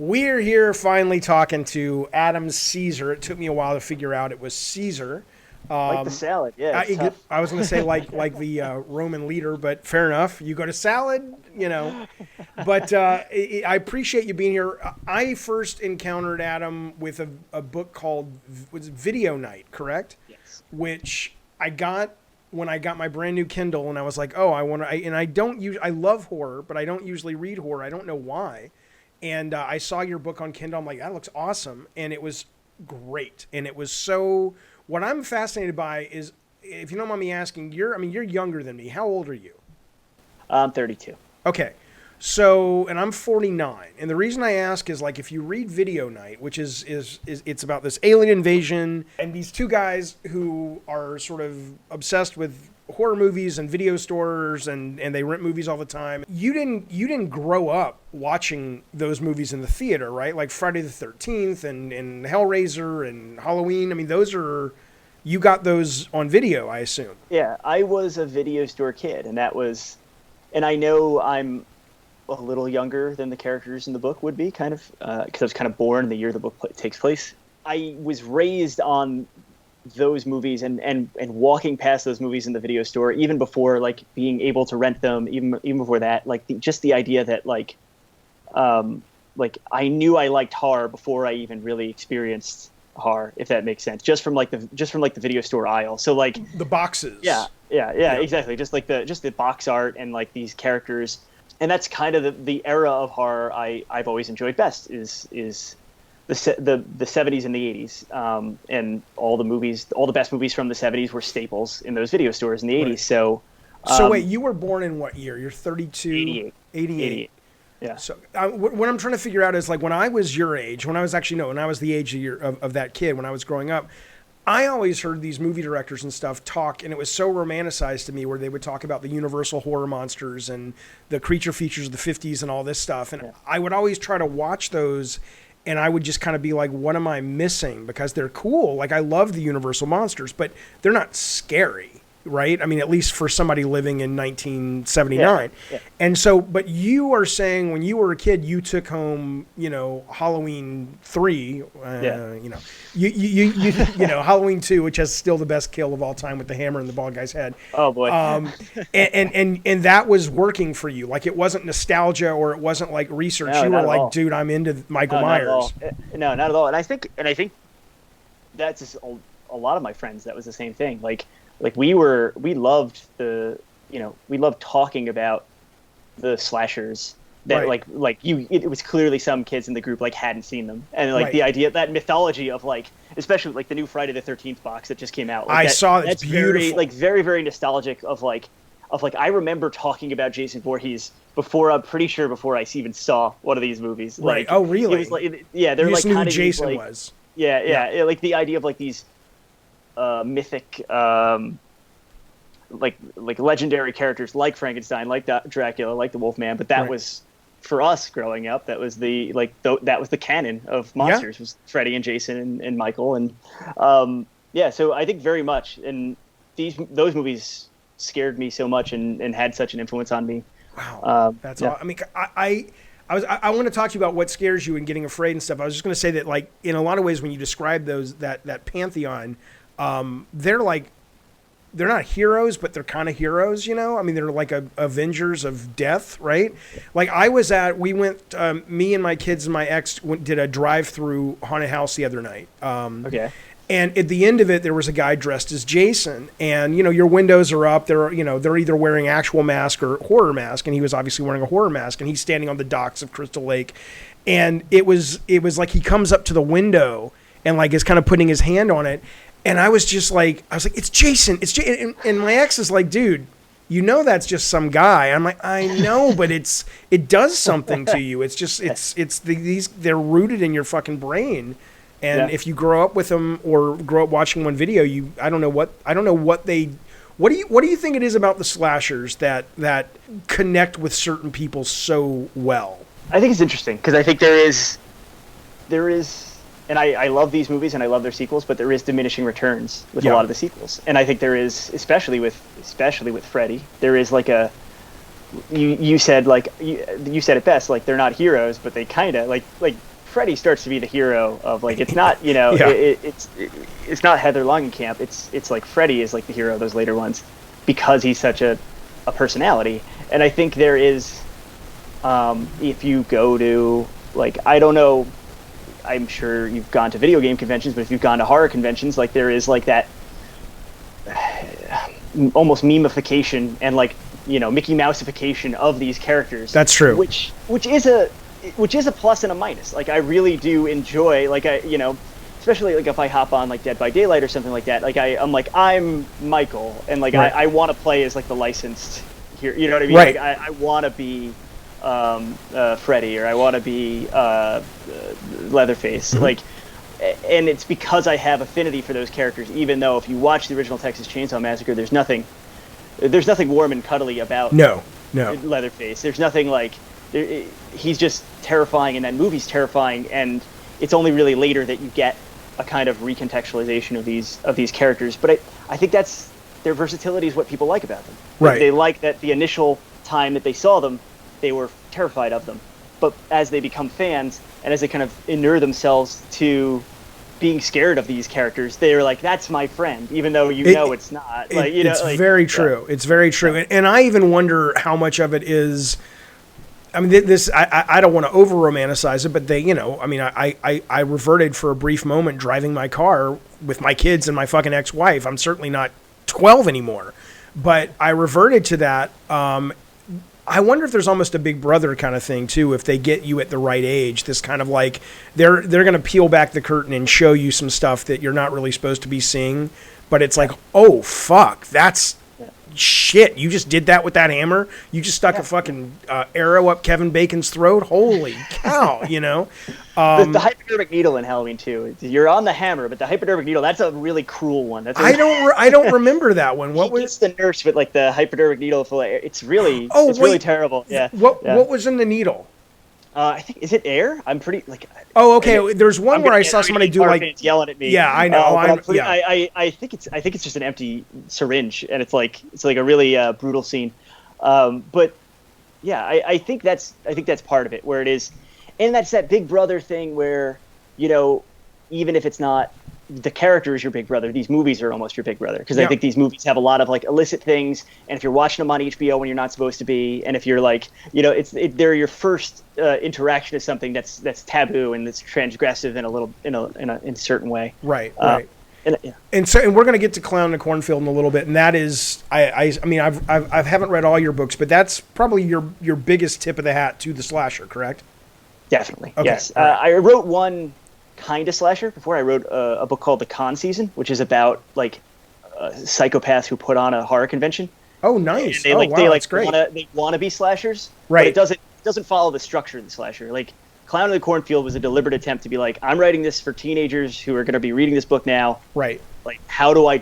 We're here finally talking to Adam Cesare. It took me a while to figure out it was Caesar. Like the salad, yeah, it's tough. I was going to say like the Roman leader, but fair enough. You go to salad, you know. But I appreciate you being here. I first encountered Adam with a book called was it Video Night, correct? Yes. Which I got when I got my brand new Kindle, and I was like, oh, I want to. And I don't use. I love horror, but I don't usually read horror. I don't know why. And I saw your book on Kindle. I'm like, that looks awesome, and it was great. And it was so. What I'm fascinated by is, if you don't mind me asking, you're younger than me. How old are you? I'm 32. Okay. So, and I'm 49. And the reason I ask is like, if you read Video Night, which is it's about this alien invasion and these two guys who are sort of obsessed with horror movies and video stores and they rent movies all the time. You didn't grow up watching those movies in the theater, right? Like Friday the 13th and Hellraiser and Halloween. I mean, you got those on video, I assume. Yeah, I was a video store kid, and I know I'm a little younger than the characters in the book would be, kind of, because I was kind of born the year the book takes place. I was raised on those movies and walking past those movies in the video store, even before like being able to rent them, even before that, like just the idea that like I knew I liked horror before I even really experienced horror, if that makes sense, just from the video store aisle. So like the boxes. Yeah, exactly. Just the box art and like these characters. And that's kind of the era of horror I've always enjoyed best is the 70s and the 80s, and all the best movies from the 70s were staples in those video stores in the 80s. Right. So wait, you were born in what year? You're 32? 88. Yeah. So what I'm trying to figure out is like when I was your age, when I was the age of that kid, when I was growing up, I always heard these movie directors and stuff talk, and it was so romanticized to me where they would talk about the universal horror monsters and the creature features of the 50s and all this stuff. And I would always try to watch those, and I would just kind of be like, what am I missing? Because they're cool. Like, I love the universal monsters, but they're not scary, right? I mean, at least for somebody living in 1979. Yeah. And so, but you are saying when you were a kid, you took home, Halloween 3, Halloween 2, which has still the best kill of all time with the hammer in the bald guy's head. Oh boy. And that was working for you. Like, it wasn't nostalgia or it wasn't like research. No, you were like, all. dude, I'm into Michael No, Myers. No, not at all. And I think that's just a lot of my friends. That was the same thing. Like we loved we loved talking about the slashers that right. it was clearly some kids in the group like hadn't seen them, and like right. the idea, that mythology of like, especially like the new Friday the 13th box that just came out. Like, I saw it. That's it's beautiful. very, very nostalgic of like I remember talking about Jason Voorhees before I even saw one of these movies. Right. Like, Oh, really? It was like, yeah, they're you like just knew kind who of Jason like, was. Yeah, like the idea of like these mythic, like legendary characters like Frankenstein, like Dracula, like the Wolfman. But that right. was, for us growing up, that was the that was the canon of monsters, was Freddy and Jason and Michael, and so I think very much, and those movies scared me so much and had such an influence on me. Wow, that's all. I mean, I want to talk to you about what scares you and getting afraid and stuff. I was just going to say that, like, in a lot of ways, when you describe that pantheon, they're not heroes, but they're kind of heroes, I mean, they're like avengers of death, right? Like, me and my kids and my ex did a drive-through haunted house the other night. Okay. And at the end of it, there was a guy dressed as Jason, and your windows are up. They're either wearing actual mask or horror mask, and he was obviously wearing a horror mask, and he's standing on the docks of Crystal Lake, and it was like he comes up to the window and like is kind of putting his hand on it, and I was like, it's Jason, and my ex is like, dude, that's just some guy. I'm like, I know, but it does something to you. It's just they're rooted in your fucking brain. And if you grow up with them or grow up watching one video, what do you think it is about the slashers that connect with certain people so well? I think it's interesting because I think there is, and I love these movies and I love their sequels, but there is diminishing returns with a lot of the sequels, and I think there is, especially with Freddy, there is like a, you said it best, like they're not heroes, but they kind of like Freddy starts to be the hero of like, it's not, Yeah. it's not Heather Langenkamp. It's like Freddy is like the hero of those later ones because he's such a personality. And I think there is, if you go to, like, I don't know, I'm sure you've gone to video game conventions, but if you've gone to horror conventions, like there is like that almost memification and like, Mickey Mouseification of these characters. That's true. Which is a plus and a minus. Like I really do enjoy, like especially like if I hop on like Dead by Daylight or something like that. Like I'm Michael, and like right. I want to play as like the licensed here. You know what I mean? Right. Like I want to be Freddy, or I want to be Leatherface. Mm-hmm. Like, and it's because I have affinity for those characters. Even though if you watch the original Texas Chainsaw Massacre, there's nothing warm and cuddly about no Leatherface. There's nothing like he's just terrifying, and that movie's terrifying, and it's only really later that you get a kind of recontextualization of these characters. But I think that's their versatility is what people like about them. Right. They like that the initial time that they saw them, they were terrified of them. But as they become fans and as they kind of inure themselves to being scared of these characters, they're like, that's my friend, even though it's not. Like, it's like, very true. Yeah. It's very true. And I even wonder how much of it is, I mean, this, I don't want to over romanticize it, but I reverted for a brief moment driving my car with my kids and my fucking ex-wife. I'm certainly not 12 anymore, but I reverted to that. I wonder if there's almost a Big Brother kind of thing too, if they get you at the right age. This kind of like they're going to peel back the curtain and show you some stuff that you're not really supposed to be seeing, but it's like, oh fuck, that's shit. You just did that with that hammer. You just stuck a fucking arrow up Kevin Bacon's throat. Holy cow, The hypodermic needle in Halloween 2. You're on the hammer, but the hypodermic needle, that's a really cruel one. I don't remember that one. What was the nurse with like the hypodermic needle full of air? It's really really terrible. Yeah. What was in the needle? I think, is it air? I'm pretty like. Oh, okay. There's one where I saw somebody do like yelling at me. Yeah, I know. I think it's just an empty syringe, and it's like a really brutal scene. But yeah, I think that's part of it, where it is, and that's that Big Brother thing where, even if it's not the character is your big brother, these movies are almost your big brother, because I think these movies have a lot of like illicit things, and if you're watching them on HBO when you're not supposed to be, and if you're like, they're your first interaction with something that's taboo and that's transgressive in a certain way. Right. And we're going to get to Clown in the Cornfield in a little bit, and that is, I mean, I haven't read all your books, but that's probably your biggest tip of the hat to the slasher, correct? Definitely. Okay. Yes. I wrote one kind of slasher before. I wrote a book called The Con Season, which is about like psychopaths who put on a horror convention. Oh, nice. They, that's great. They want to be slashers, right? But it doesn't follow the structure of the slasher. Like Clown in the Cornfield was a deliberate attempt to be like, I'm writing this for teenagers who are going to be reading this book now. Right. Like, how do I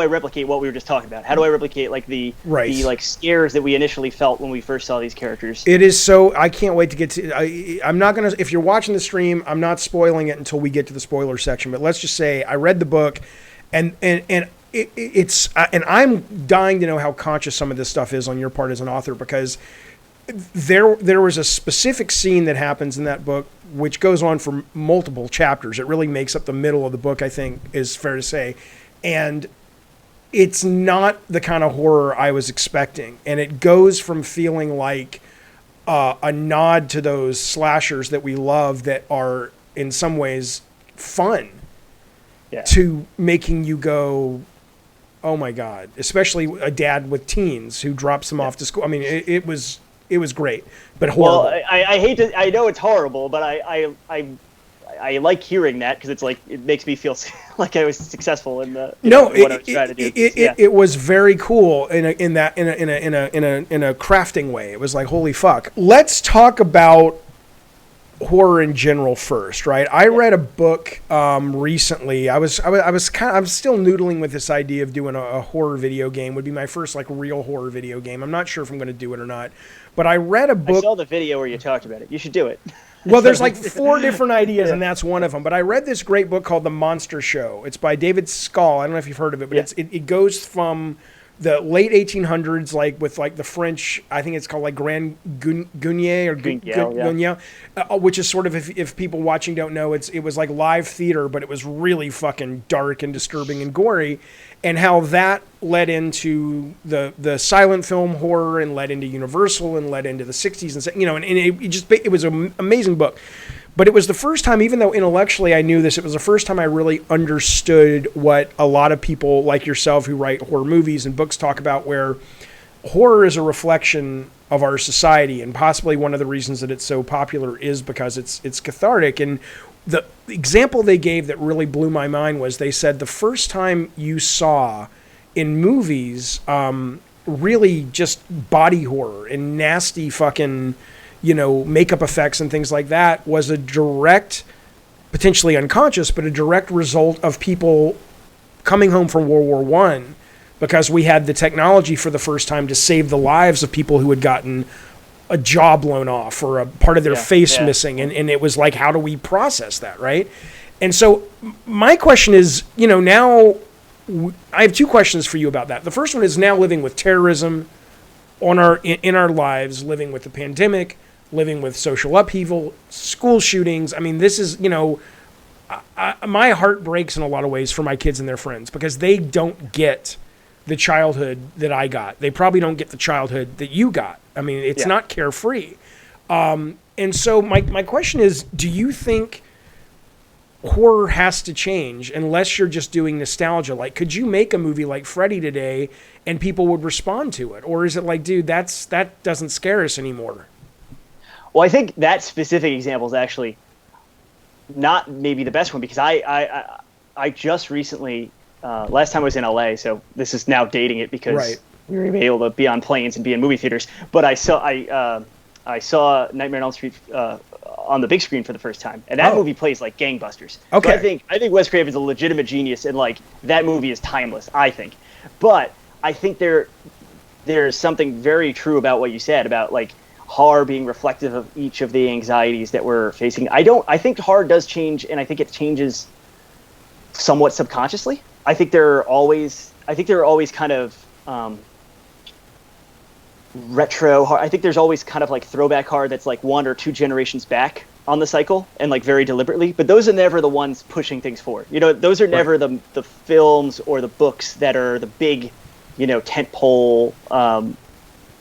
replicate what we were just talking about? How do I replicate like the like scares that we initially felt when we first saw these characters? It is so. I can't wait to get to. I'm not gonna. If you're watching the stream, I'm not spoiling it until we get to the spoiler section. But let's just say I read the book, and it's and I'm dying to know how conscious some of this stuff is on your part as an author, because there was a specific scene that happens in that book which goes on for multiple chapters. It really makes up the middle of the book, I think is fair to say, and it's not the kind of horror I was expecting. And it goes from feeling like a nod to those slashers that we love that are in some ways fun to making you go, oh my God, especially a dad with teens who drops them off to school. I mean, it was great, but horrible. Well, I hate to, I know it's horrible, but I like hearing that, because it's like, it makes me feel like I was successful in what I was trying to do. It was very cool in a crafting way. It was like, holy fuck. Let's talk about horror in general first, right? I read a book recently. I'm still noodling with this idea of doing a horror video game. Would be my first like real horror video game. I'm not sure if I'm going to do it or not. But I read a book. I saw the video where you talked about it. You should do it. Well, there's like 4 different ideas, and that's one of them. But I read this great book called The Monster Show. It's by David Skal. I don't know if you've heard of it, but it goes from the late 1800s, like with like the French, I think it's called like Grand Guignol or Guignol, which is sort of, if people watching don't know, it was like live theater, but it was really fucking dark and disturbing and gory, and how that led into the silent film horror and led into Universal and led into the 60s and and it was an amazing book. But it was the first time, even though intellectually I knew this, it was the first time I really understood what a lot of people like yourself who write horror movies and books talk about, where horror is a reflection of our society. And possibly one of the reasons that it's so popular is because it's cathartic. And the example they gave that really blew my mind was, they said the first time you saw in movies really just body horror and nasty fucking makeup effects and things like that was a direct, potentially unconscious, but a direct result of people coming home from World War One, because we had the technology for the first time to save the lives of people who had gotten a jaw blown off or a part of their face missing. And it was like, how do we process that, right? And so my question is, now I have two questions for you about that. The first one is, now living with terrorism in our lives, living with the pandemic, living with social upheaval, school shootings. I mean, this is, my heart breaks in a lot of ways for my kids and their friends, because they don't get the childhood that I got. They probably don't get the childhood that you got. I mean, it's not carefree. And so my question is, do you think horror has to change unless you're just doing nostalgia? Like, could you make a movie like Freddy today and people would respond to it? Or is it like, dude, that doesn't scare us anymore? Well, I think that specific example is actually not maybe the best one, because I just recently, last time I was in LA, so this is now dating it because we were able to be on planes and be in movie theaters, but I saw Nightmare on Elm Street on the big screen for the first time, and that movie plays like gangbusters. Okay. So I think Wes Craven's a legitimate genius, and like that movie is timeless, I think. But I think there's something very true about what you said about like horror being reflective of each of the anxieties that we're facing. I think horror does change, and I think it changes somewhat subconsciously. I think there are always kind of retro horror. I think there's always kind of like throwback horror that's like 1 or 2 generations back on the cycle, and like very deliberately, but those are never the ones pushing things forward. Those are never the films or the books that are the big, tentpole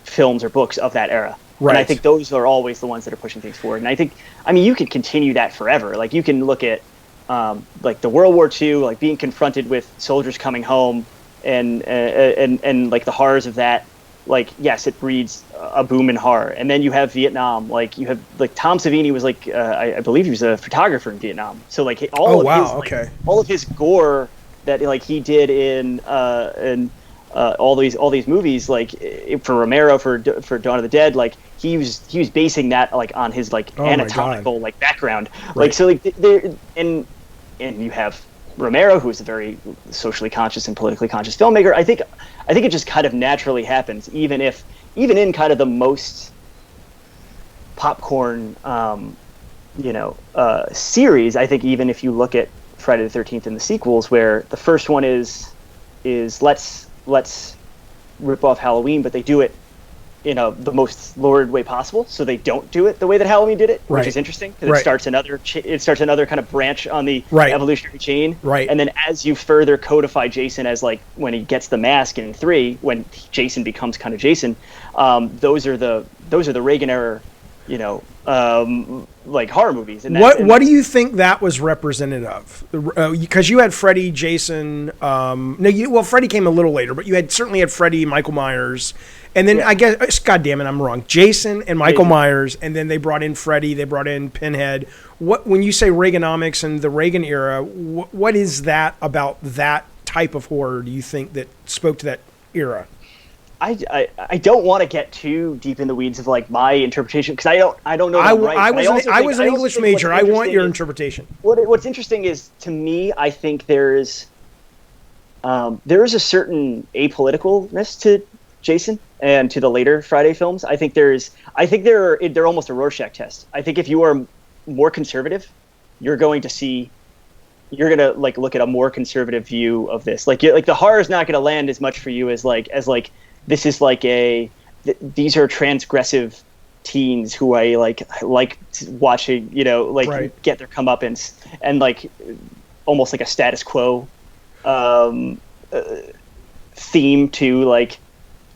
films or books of that era. Right. And I think those are always the ones that are pushing things forward. And I think, you could continue that forever. Like, you can look at like the World War II, like being confronted with soldiers coming home and like the horrors of that. Like, yes, it breeds a boom in horror. And then you have Vietnam. Like, you have like Tom Savini was like I believe he was a photographer in Vietnam. So like all of his gore that like he did in all these movies, like for Romero, for Dawn of the Dead, like he was basing that like on his like anatomical like background. Right. Like, so like there, and you have Romero, who is a very socially conscious and politically conscious filmmaker. I think it just kind of naturally happens, even in kind of the most popcorn series. I think even if you look at Friday the 13th and the sequels, where the first one is let's rip off Halloween, but they do it in the most lurid way possible. So they don't do it the way that Halloween did it, which is interesting, because it starts another kind of branch on the evolutionary chain. Right. And then as you further codify Jason as like when he gets the mask in 3, when Jason becomes kind of Jason, those are the Reagan era, like horror movies. And what do you think that was representative of? Because you had Freddy, Jason. Freddy came a little later, but you certainly had Freddy, Michael Myers, and then I guess, God damn it, I'm wrong. Jason and Michael Myers, and then they brought in Freddy, they brought in Pinhead. When you say Reaganomics and the Reagan era, what is that about that type of horror? Do you think that spoke to that era? I don't want to get too deep in the weeds of like my interpretation, because I don't know. I was an English major. I want your interpretation. What's interesting is, to me, I think there is a certain apoliticalness to Jason and to the later Friday films. I think they're almost a Rorschach test. I think if you are more conservative, you're going to see you're gonna like look at a more conservative view of this. Like the horror is not gonna land as much for you as this is like these are transgressive teens who I like watching, Right. get their comeuppance, and like almost like a status quo theme to like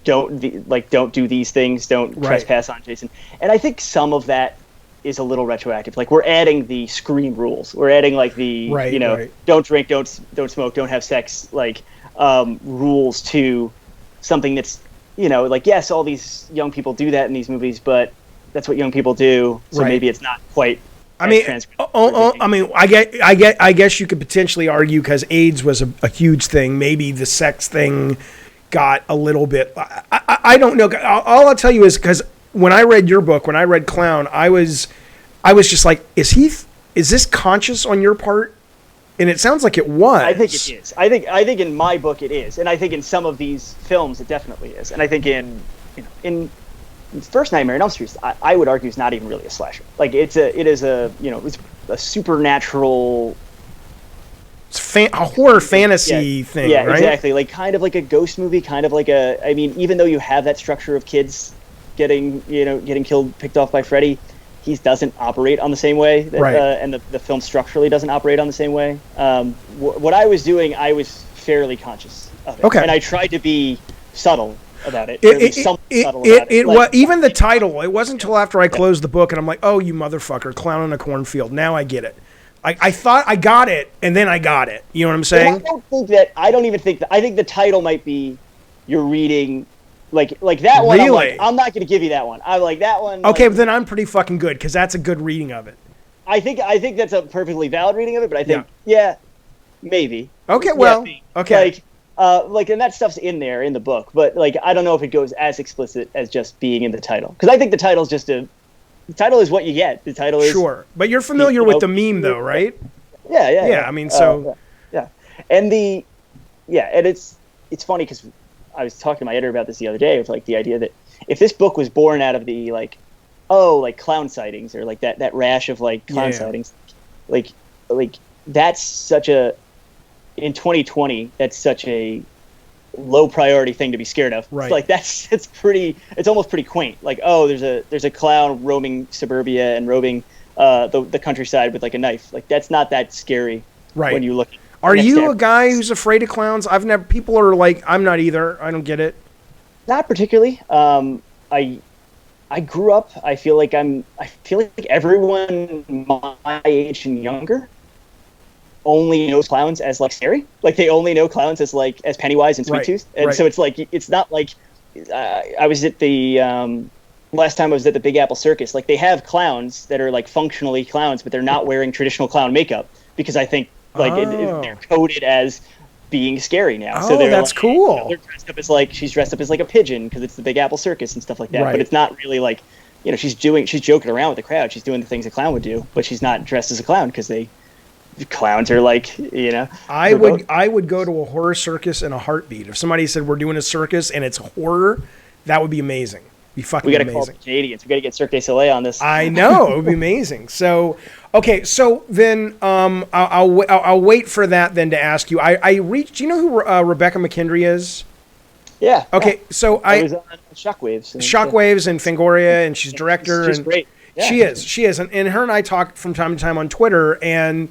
don't do these things, don't Right. trespass on Jason. And I think some of that is a little retroactive. Like we're adding the screen rules. We're adding like the Right, right. don't drink, don't smoke, don't have sex, like rules to something that's like, yes, all these young people do that in these movies, but that's what young people do. So Right. maybe it's not quite. I mean, I guess you could potentially argue because AIDS was a huge thing. Maybe the sex thing got a little bit. I don't know. All I'll tell you is because when I read your book, when I read Clown, I was just like, is this conscious on your part? And it sounds like it was. I think it is. I think in my book it is, and I think in some of these films it definitely is. And I think in First Nightmare on Elm Street, I would argue is not even really a slasher. Like it is a supernatural. It's a horror fantasy thing, yeah, right? Exactly. Like kind of like a ghost movie, kind of like I mean, even though you have that structure of kids getting killed, picked off by Freddy, he doesn't operate on the same way, right. And the film structurally doesn't operate on the same way. What I was doing, I was fairly conscious of it, okay. And I tried to be subtle about it. Even the title, it wasn't until after I closed the book and I'm like, oh, you motherfucker, Clown in a Cornfield. Now I get it. I thought I got it, and then I got it. You know what I'm saying? I don't even think that. I think the title might be you're reading like that one. Really? I'm not going to give you that one. I like that one. Okay, but then I'm pretty fucking good because that's a good reading of it. I think that's a perfectly valid reading of it, but I think maybe. Okay, well, okay. And that stuff's in there in the book, but like I don't know if it goes as explicit as just being in the title, because I think the title's just the title is what you get. The title is sure, but you're familiar with the meme though, right? Yeah. I mean, so and it's funny because I was talking to my editor about this the other day with like the idea that if this book was born out of the like clown sightings or like that rash of like clown sightings, like that's such a in 2020 that's such a low priority thing to be scared of. Right. Like it's almost pretty quaint. Like, oh, there's a clown roaming suburbia and roaming the countryside with like a knife. Like that's not that scary. Right. When you look. Are you a guy who's afraid of clowns? People are like, I'm not either. I don't get it. Not particularly. I grew up. I feel like everyone my age and younger only knows clowns as like scary. Like they only know clowns as Pennywise and Sweet Tooth. And so it's like, it's not like I was at the last time I was at the Big Apple Circus. Like they have clowns that are like functionally clowns, but they're not wearing traditional clown makeup because I think they're coded as being scary now. Oh, so that's like, cool. They're dressed up as she's dressed up as like a pigeon because it's the Big Apple Circus and stuff like that. Right. But it's not really like, she's joking around with the crowd. She's doing the things a clown would do, but she's not dressed as a clown because clowns are like, I would go to a horror circus in a heartbeat. If somebody said we're doing a circus and it's horror, that would be amazing. Be fucking amazing. We got to call the Canadians. We got to get Cirque du Soleil on this. I know, it would be amazing. So, okay, so then I'll wait for that then to ask you. I reached. Do you know who Rebecca McKendry is? Yeah. Okay, so I was on Shockwaves. And Fangoria, and she's director. She's great. Yeah. She is, and her and I talk from time to time on Twitter, and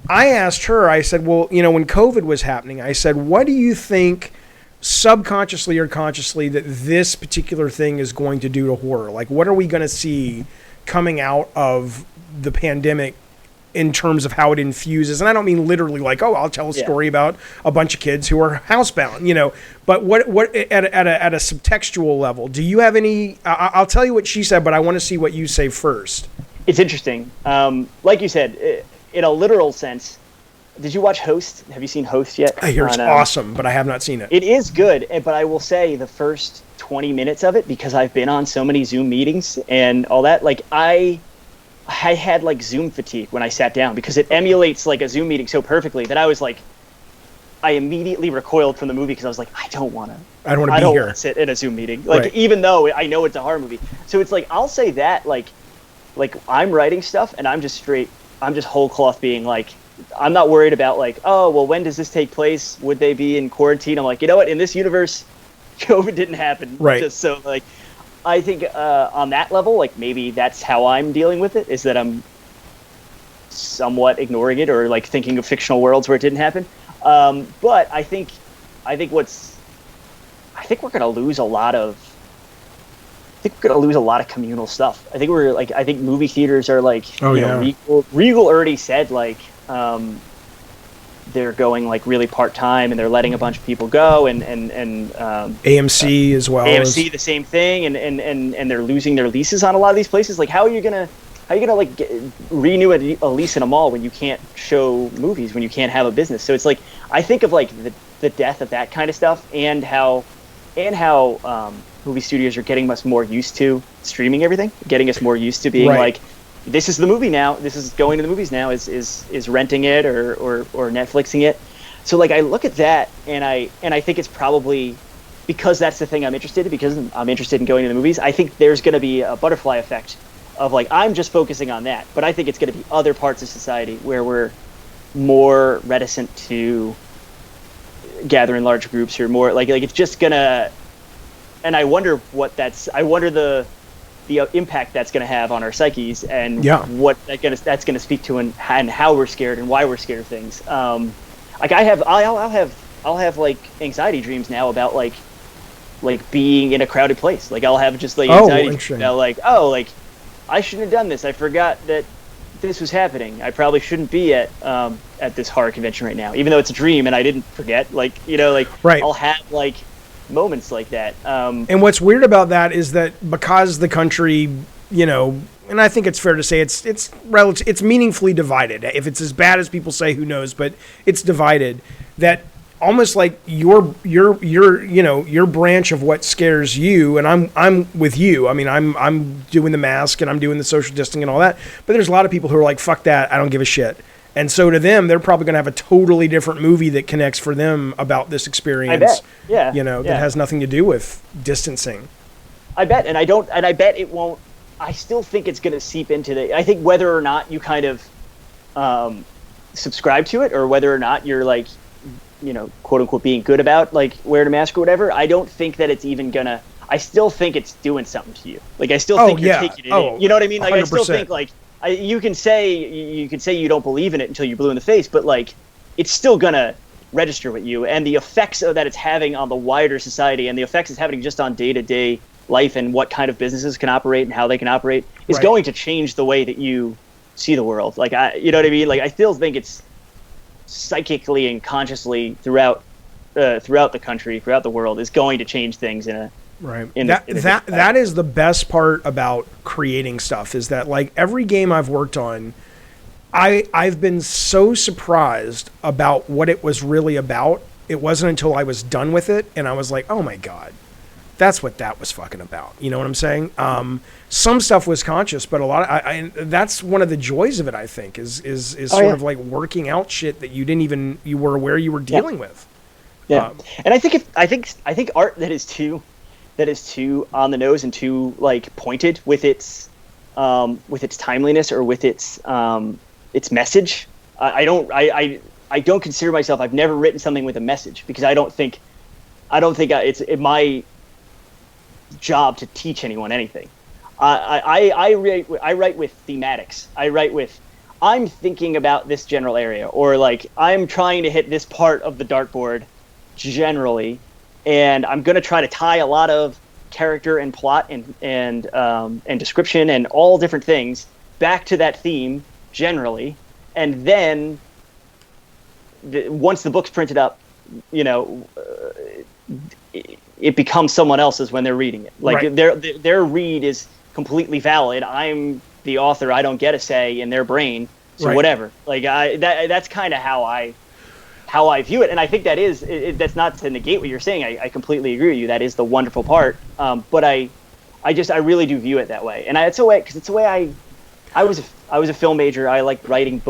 I asked her. I said, well, when COVID was happening, I said, what do you think, subconsciously or consciously, that this particular thing is going to do to horror? Like, what are we going to see coming out of the pandemic in terms of how it infuses? And I don't mean literally like, oh, I'll tell a story about a bunch of kids who are housebound, but what at a subtextual level, do you have any? I'll tell you what she said, but I want to see what you say first. It's interesting. Like you said, in a literal sense. Did you watch Host? Have you seen Host yet? I hear it's awesome, but I have not seen it. It is good, but I will say the first 20 minutes of it, because I've been on so many Zoom meetings and all that, like I had like Zoom fatigue when I sat down because it emulates like a Zoom meeting so perfectly that I was like, I immediately recoiled from the movie because I was like, I don't want to be here. Sit in a Zoom meeting, even though I know it's a horror movie. So it's like I'll say that like I'm writing stuff and I'm just straight whole cloth being like, I'm not worried about like, oh, well, when does this take place? Would they be in quarantine? I'm like, you know what? In this universe, COVID didn't happen. Right. Just so like, I think on that level, like maybe that's how I'm dealing with it, is that I'm somewhat ignoring it or like thinking of fictional worlds where it didn't happen. But I think we're going to lose a lot of communal stuff. I think movie theaters are like, Regal already said like, they're going like really part-time and they're letting a bunch of people go and AMC as well. AMC, the same thing. And they're losing their leases on a lot of these places. Like, how are you going to like renew a lease in a mall when you can't show movies, when you can't have a business? So it's like, I think of like the death of that kind of stuff and how movie studios are getting us more used to streaming everything, getting us more used to being like, this is the movie now. This is going to the movies now. Is renting it or Netflixing it. So like I look at that and I think it's probably because that's the thing I'm interested in, because I'm interested in going to the movies. I think there's going to be a butterfly effect of like, I'm just focusing on that, but I think it's going to be other parts of society where we're more reticent to gather in large groups or more like it's just gonna. And I wonder the impact that's going to have on our psyches and what that's going to speak to and how we're scared and why we're scared of things. Like I'll have like anxiety dreams now about like being in a crowded place. Like I'll have just like anxiety dreams about like, oh, like I shouldn't have done this. I forgot that this was happening. I probably shouldn't be at this horror convention right now, even though it's a dream and I didn't forget. Like, you know, like I'll have like moments like that. And what's weird about that is that because the country, you know, and I think it's fair to say it's meaningfully divided. If it's as bad as people say, who knows, but it's divided. That almost like your branch of what scares you, and I'm with you. I mean, I'm doing the mask and I'm doing the social distancing and all that. But there's a lot of people who are like, fuck that, I don't give a shit. And so to them, they're probably going to have a totally different movie that connects for them about this experience. I bet. Yeah. You know, that has nothing to do with distancing. I bet. And I bet it won't. I still think it's going to seep into I think whether or not you kind of subscribe to it or whether or not you're like, you know, quote unquote being good about like wearing a mask or whatever, I don't think that it's even going to, I still think it's doing something to you. Like, I still think you're taking it in. You know what I mean? Like, 100%. I still think like, you can say you don't believe in it until you're blue in the face, but like it's still gonna register with you, and the effects that it's having on the wider society, and the effects it's having just on day-to-day life and what kind of businesses can operate and how they can operate is going to change the way that you see the world. Like you know what I mean? Like I still think it's psychically and consciously throughout the country, throughout the world, is going to change things in a. Right. That is the best part about creating stuff, is that like every game I've worked on, I've been so surprised about what it was really about. It wasn't until I was done with it and I was like, oh my God, that's what that was fucking about. You know what I'm saying? Some stuff was conscious, but a lot of, that's one of the joys of it, I think, is sort of like working out shit that you were aware you were dealing with. Yeah. And I think art that is too on the nose and too like pointed with its timeliness or with its message. I don't consider myself. I've never written something with a message because I don't think it's my job to teach anyone anything. I write with thematics. I write with, I'm thinking about this general area, or like I'm trying to hit this part of the dartboard generally. And I'm going to try to tie a lot of character and plot and description and all different things back to that theme generally. And then once the book's printed up, you know, it becomes someone else's when they're reading it. Like their read is completely valid. I'm the author. I don't get a say in their brain. So whatever. Like that's kind of how I view it, and I think that that's not to negate what you're saying. I completely agree with you. That is the wonderful part. But I really do view it that way, and it's a way because it's a way I was a film major. I like writing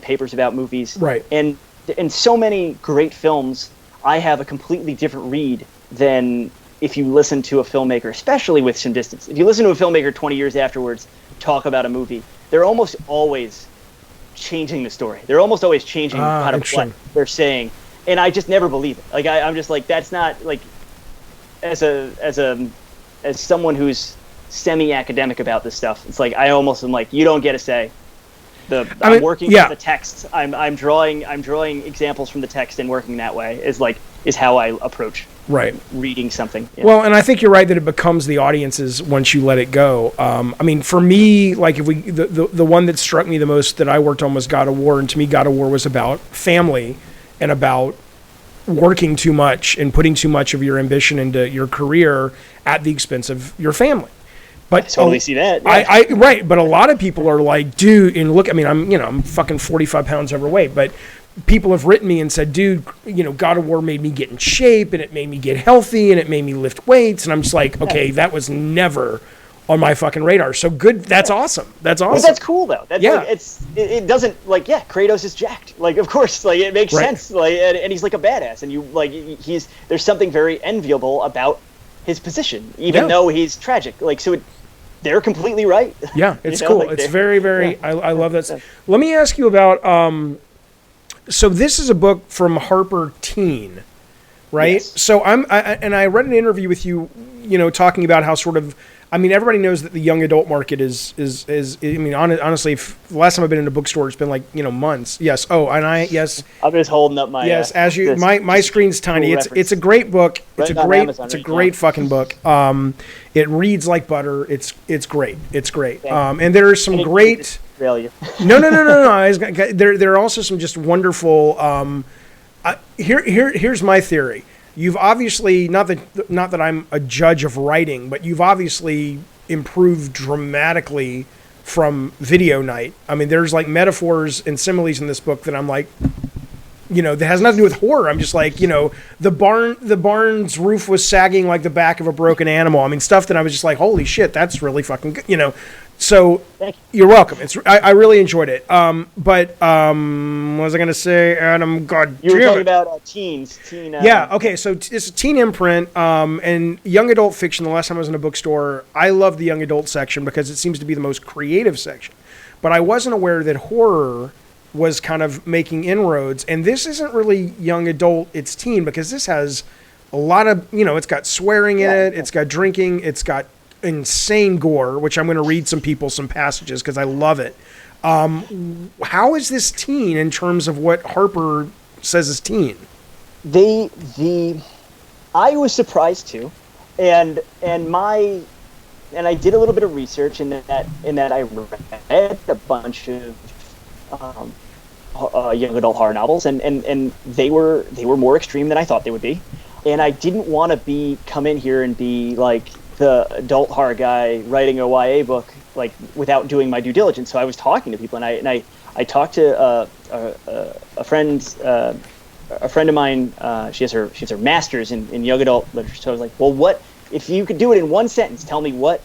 papers about movies. Right. And in so many great films, I have a completely different read than if you listen to a filmmaker, especially with some distance. If you listen to a filmmaker 20 years afterwards talk about a movie, they're almost always changing the story. They're almost always changing kind of what they're saying, and I just never believe it. Like I'm just like, that's not like, as someone who's semi-academic about this stuff, it's like I almost am like, you don't get a say. I'm working with the text. I'm drawing examples from the text and working that way is how I approach reading something. Yeah. Well, and I think you're right that it becomes the audience's once you let it go. I mean, for me, like if the one that struck me the most that I worked on was God of War, and to me, God of War was about family and about working too much and putting too much of your ambition into your career at the expense of your family. But I totally see that. Yeah. Right. But a lot of people are like, dude, and look, I mean, I'm fucking 45 pounds overweight, but people have written me and said, dude, God of War made me get in shape and it made me get healthy and it made me lift weights. And I'm just like, okay, that was never on my fucking radar. So good. That's awesome. That's awesome. But that's cool though. That's it doesn't Kratos is jacked. Like, of course, like it makes sense. Like, and he's like a badass, and you like, there's something very enviable about his position, even though he's tragic. Like, so they're completely right. Yeah, it's cool. Like it's very, very. I love that. Let me ask you about. So this is a book from Harper Teen, right? Yes. So I read an interview with you, talking about how sort of. I mean, everybody knows that the young adult market is. I mean, honestly, the last time I've been in a bookstore, it's been like months. Yes. Oh, and yes. I'm just holding up my. Yes, as you, my screen's tiny. It's a great book. It's a great fucking book. It reads like butter. It's great. It's great. And there are some great. No. There are also some just wonderful. Here's my theory. You've obviously not that I'm a judge of writing, but you've obviously improved dramatically from Video Night. I mean, there's like metaphors and similes in this book that I'm like, that has nothing to do with horror. I'm just like, the barn's roof was sagging like the back of a broken animal. I mean, stuff that I was just like, holy shit, that's really fucking good, So you're welcome. I really enjoyed it. But what was I going to say, Adam? God, you were talking about teens. Yeah. Okay. So it's a teen imprint and young adult fiction. The last time I was in a bookstore, I love the young adult section because it seems to be the most creative section. But I wasn't aware that horror was kind of making inroads, and this isn't really young adult. It's teen because this has a lot of it's got swearing in it. It's got drinking. It's got insane gore, which I'm going to read some passages because I love it. How is this teen in terms of what Harper says is teen? I was surprised too, and I did a little bit of research in that I read a bunch of young adult horror novels, and they were more extreme than I thought they would be, and I didn't want to come in here and be like the adult horror guy writing a YA book like without doing my due diligence. So I was talking to people, and I talked to a friend of mine. She has her master's in young adult literature. So I was like, well, what if you could do it in one sentence? Tell me what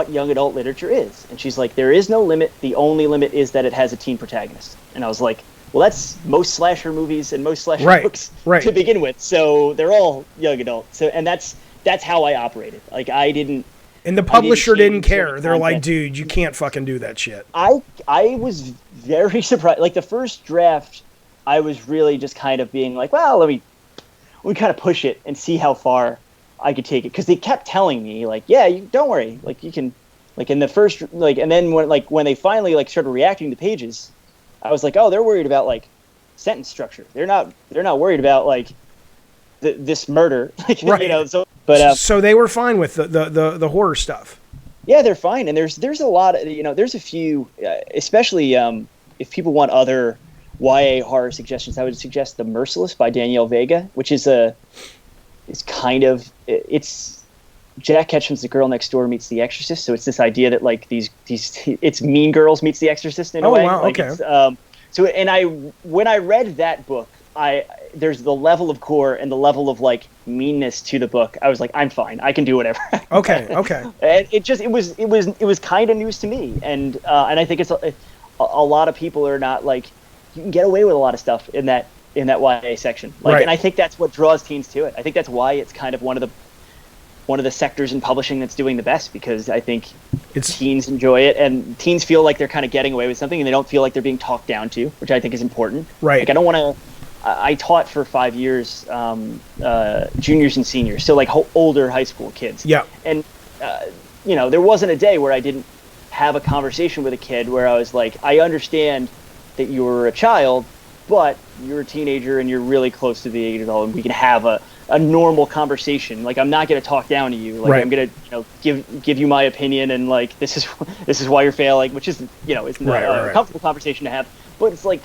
young adult literature is. And she's like, there is no limit. The only limit is that it has a teen protagonist. And I was like, well, that's most slasher movies and most slasher books to begin with. So they're all young adult. So and that's how I operated. Like I didn't. And the publisher didn't care. They're like, dude, you can't fucking do that shit. I was very surprised. Like the first draft, I was really just kind of being like, well, let me kind of push it and see how far I could take it. Because they kept telling me like, yeah, don't worry. Like you can, like in the first, like, and then when they finally like started reacting to pages, I was like, oh, they're worried about like sentence structure. They're not worried about like this murder. Right. So they were fine with the horror stuff. Yeah, they're fine. And there's a lot of, there's a few, especially if people want other YA horror suggestions, I would suggest The Merciless by Danielle Vega, which is Jack Ketchum's The Girl Next Door meets The Exorcist. So it's this idea that like it's Mean Girls meets The Exorcist in a way. Oh, wow, like okay. When I read that book, there's the level of gore and the level of like meanness to the book. I was like, I'm fine. I can do whatever. Okay. And it was kind of news to me. And I think it's a lot of people are not like, you can get away with a lot of stuff in that YA section. Like, and I think that's what draws teens to it. I think that's why it's kind of one of the sectors in publishing that's doing the best, because I think teens enjoy it, and teens feel like they're kind of getting away with something, and they don't feel like they're being talked down to, which I think is important. Right. Like I don't want to. I taught for 5 years, juniors and seniors, so like older high school kids. Yeah. And there wasn't a day where I didn't have a conversation with a kid where I was like, I understand that you're a child, but you're a teenager and you're really close to the age of adult, and we can have a normal conversation. Like I'm not going to talk down to you. Like right. I'm going to give you my opinion, and like this is why you're failing, which is it's not a comfortable conversation to have. But it's like,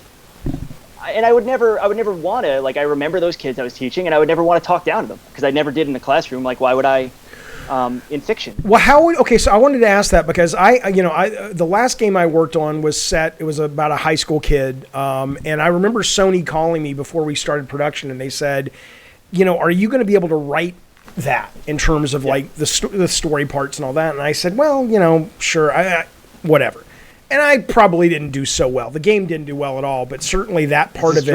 and I would never want to, like, I remember those kids I was teaching, and I would never want to talk down to them because I never did in the classroom. Like, why would I in fiction? Well, so I wanted to ask that because the last game I worked on it was about a high school kid. And I remember Sony calling me before we started production, and they said, are you going to be able to write that in terms of like the story parts and all that? And I said, well, sure, whatever. And I probably didn't do so well. The game didn't do well at all, but certainly that part of it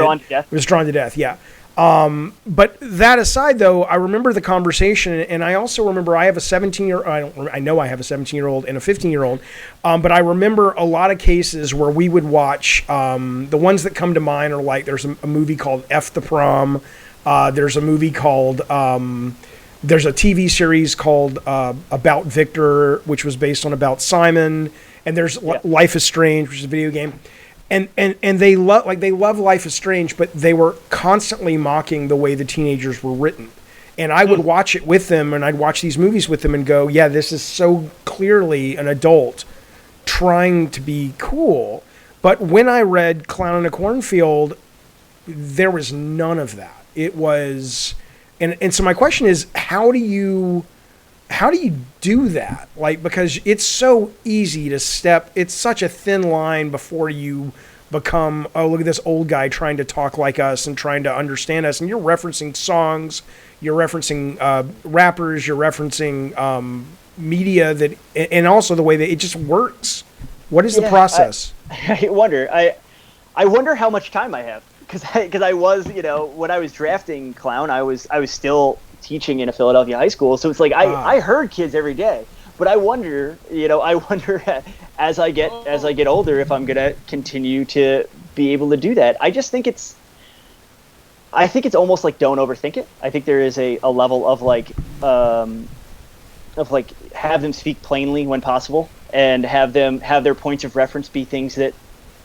was drawn to death. Yeah. But that aside, though, I remember the conversation, and I also remember I have a 17-year-old. I know I have a 17-year-old and a 15-year-old. But I remember a lot of cases where we would watch. The ones that come to mind are like there's a movie called F the Prom. There's a movie called. There's a TV series called About Victor, which was based on About Simon. And there's Life is Strange, which is a video game, and they love Life is Strange, but they were constantly mocking the way the teenagers were written, and I would watch it with them, and I'd watch these movies with them, and go, yeah, this is so clearly an adult trying to be cool. But when I read Clown in a Cornfield, there was none of that. It was, and so my question is, how do you do that? Like, because it's so easy to it's such a thin line before you become, oh, look at this old guy trying to talk like us and trying to understand us. And you're referencing songs, you're referencing rappers, you're referencing media and also the way that it just works. What is the process? I wonder. I wonder how much time I have, because I was, when I was drafting Clown, I was still teaching in a Philadelphia high school, so it's like I heard kids every day, but I wonder as I get older if I'm gonna continue to be able to do that. I just think it's almost like don't overthink it. I think there is a level of have them speak plainly when possible, and have their points of reference be things that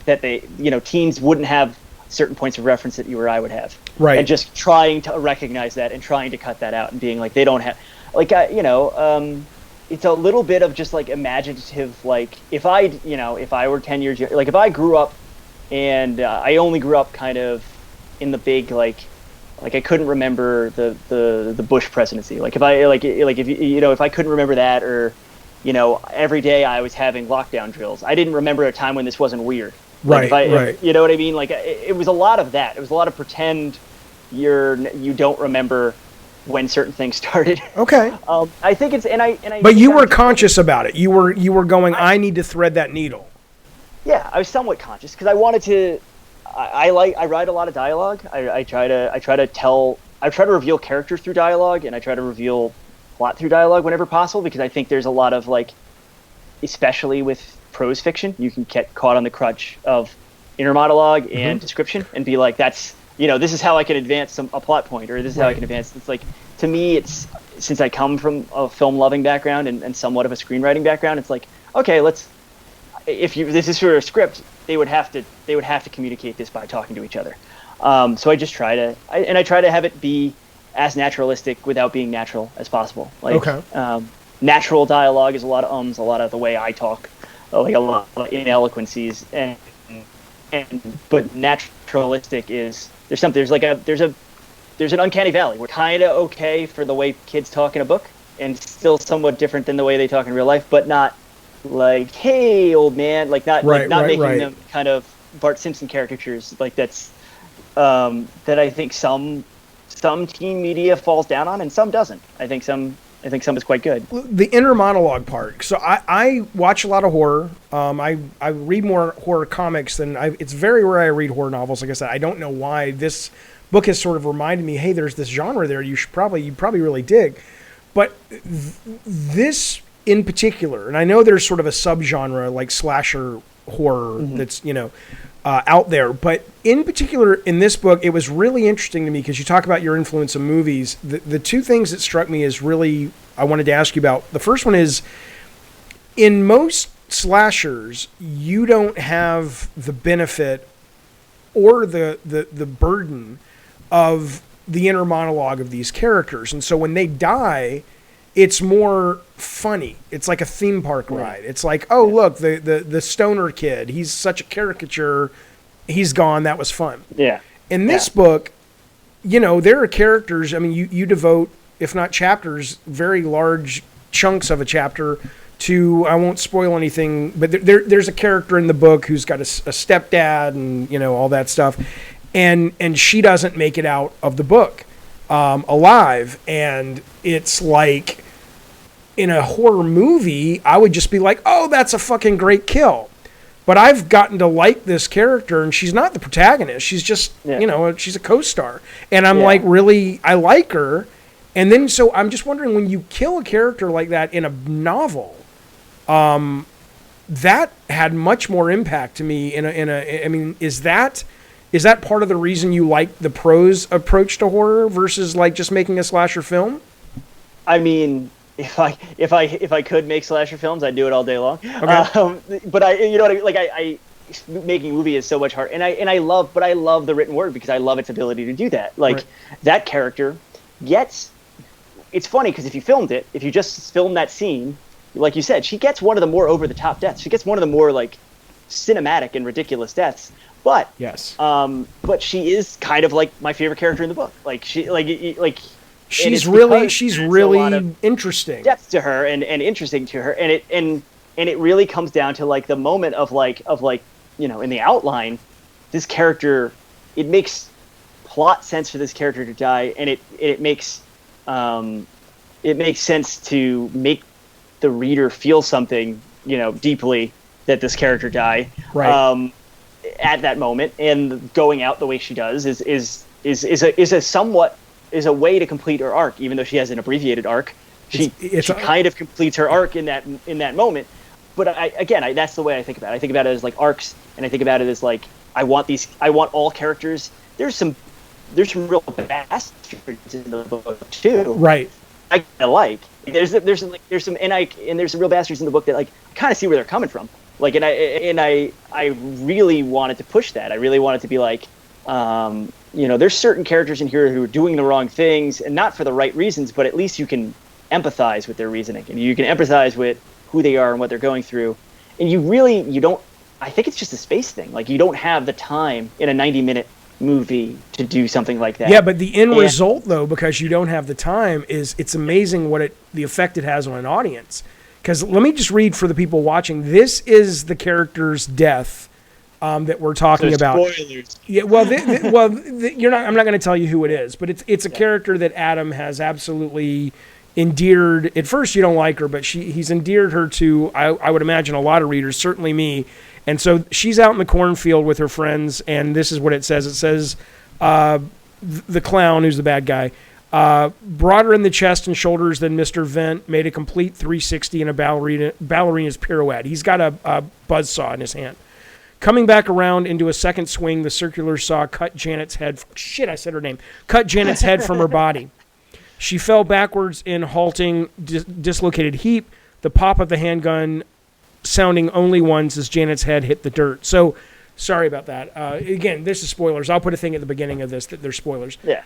they teens wouldn't have certain points of reference that you or I would have. Right. And just trying to recognize that and trying to cut that out and being like, they don't have, like, it's a little bit of just like imaginative, like if I were 10 years, like if I grew up and I only grew up kind of in the big, like I couldn't remember the Bush presidency. Like if I couldn't remember that, or, every day I was having lockdown drills. I didn't remember a time when this wasn't weird. Right, right. You know what I mean? Like it was a lot of that. It was a lot of pretend you don't remember when certain things started. Okay. I think it's and I. But you were conscious about it. You were going, I need to thread that needle. Yeah, I was somewhat conscious because I wanted to. I write a lot of dialogue. I try to reveal characters through dialogue, and I try to reveal plot through dialogue whenever possible, because I think there's a lot of, like, especially with prose fiction, you can get caught on the crutch of inner monologue and description and be like, that's, this is how I can advance a plot point, or this is how I can advance. It's like, to me, it's, since I come from a film loving background and somewhat of a screenwriting background, it's like, okay, if this is for a script, they would have to communicate this by talking to each other. So I just try to have it be as naturalistic without being natural as possible. Like, natural dialogue is a lot of a lot of the way I talk, like a lot of ineloquencies, but naturalistic is there's an uncanny valley. We're kind of okay for the way kids talk in a book, and still somewhat different than the way they talk in real life, but not like, hey, old man, like not making them kind of Bart Simpson caricatures. Like that's that I think some teen media falls down on, and some doesn't. I think some is quite good. The inner monologue part. So I watch a lot of horror. I read more horror comics than it's very rare I read horror novels. Like I said, I don't know why. This book has sort of reminded me, hey, there's this genre there you probably really dig. But this in particular, and I know there's sort of a subgenre like slasher horror that's, out there, but in particular in this book, it was really interesting to me because you talk about your influence in movies. The two things that struck me is really, I wanted to ask you about. The first one is, in most slashers, you don't have the benefit or the burden of the inner monologue of these characters. And so when they die, it's more funny. It's like a theme park ride. It's like, oh, look, the stoner kid, he's such a caricature. He's gone. That was fun. Yeah. In this book, there are characters. I mean, you devote, if not chapters, very large chunks of a chapter to, I won't spoil anything, but there's a character in the book who's got a stepdad and, all that stuff. And she doesn't make it out of the book alive. And it's like, in a horror movie, I would just be like, oh, that's a fucking great kill. But I've gotten to like this character, and she's not the protagonist. She's just, she's a co-star. And I'm like, really, I like her. And then, so I'm just wondering, when you kill a character like that in a novel, that had much more impact to me I mean, is that part of the reason you like the prose approach to horror versus like just making a slasher film? I mean, if I could make slasher films, I'd do it all day long. Okay. But I making a movie is so much harder, and I love the written word because I love its ability to do that. Like, that character gets. It's funny because if you just filmed that scene, like you said, she gets one of the more over the top deaths. She gets one of the more like cinematic and ridiculous deaths. But yes, but she is kind of like my favorite character in the book. Like she's really interesting. Depth to her and interesting to her, and it really comes down to like the moment of in the outline, this character, it makes plot sense for this character to die, and it makes sense to make the reader feel something deeply that this character die. Right. At that moment, and going out the way she does is a way to complete her arc, even though she has an abbreviated arc. She kind of completes her arc in that moment. But that's the way I think about it. I think about it as like arcs, and I think about it as like I want all characters. There's some real bastards in the book too. Right. I like. There's some real bastards in the book that like kind of see where they're coming from. Like, and I really wanted to push that. I really wanted to be like, there's certain characters in here who are doing the wrong things, and not for the right reasons, but at least you can empathize with their reasoning, and you can empathize with who they are and what they're going through. And you don't, I think it's just a space thing. Like, you don't have the time in a 90-minute movie to do something like that. Yeah, but the end result, though, because you don't have the time, it's amazing the effect it has on an audience. Because let me just read for the people watching. This is the character's death that we're talking about. Spoilers. Yeah, well, you're not. I'm not going to tell you who it is, but it's a character that Adam has absolutely endeared. At first, you don't like her, but he's endeared her to. I would imagine a lot of readers, certainly me. And so she's out in the cornfield with her friends, and this is what it says. It says, the clown, who's the bad guy, broader in the chest and shoulders than Mr. Vent, made a complete 360 in a ballerina's pirouette. He's got a buzzsaw in his hand. Coming back around into a second swing, the circular saw cut Janet's head. Shit, I said her name. Cut Janet's head from her body. She fell backwards in halting, dislocated heap. The pop of the handgun sounding only once as Janet's head hit the dirt. So, sorry about that. Again, this is spoilers. I'll put a thing at the beginning of this that there's spoilers. Yeah.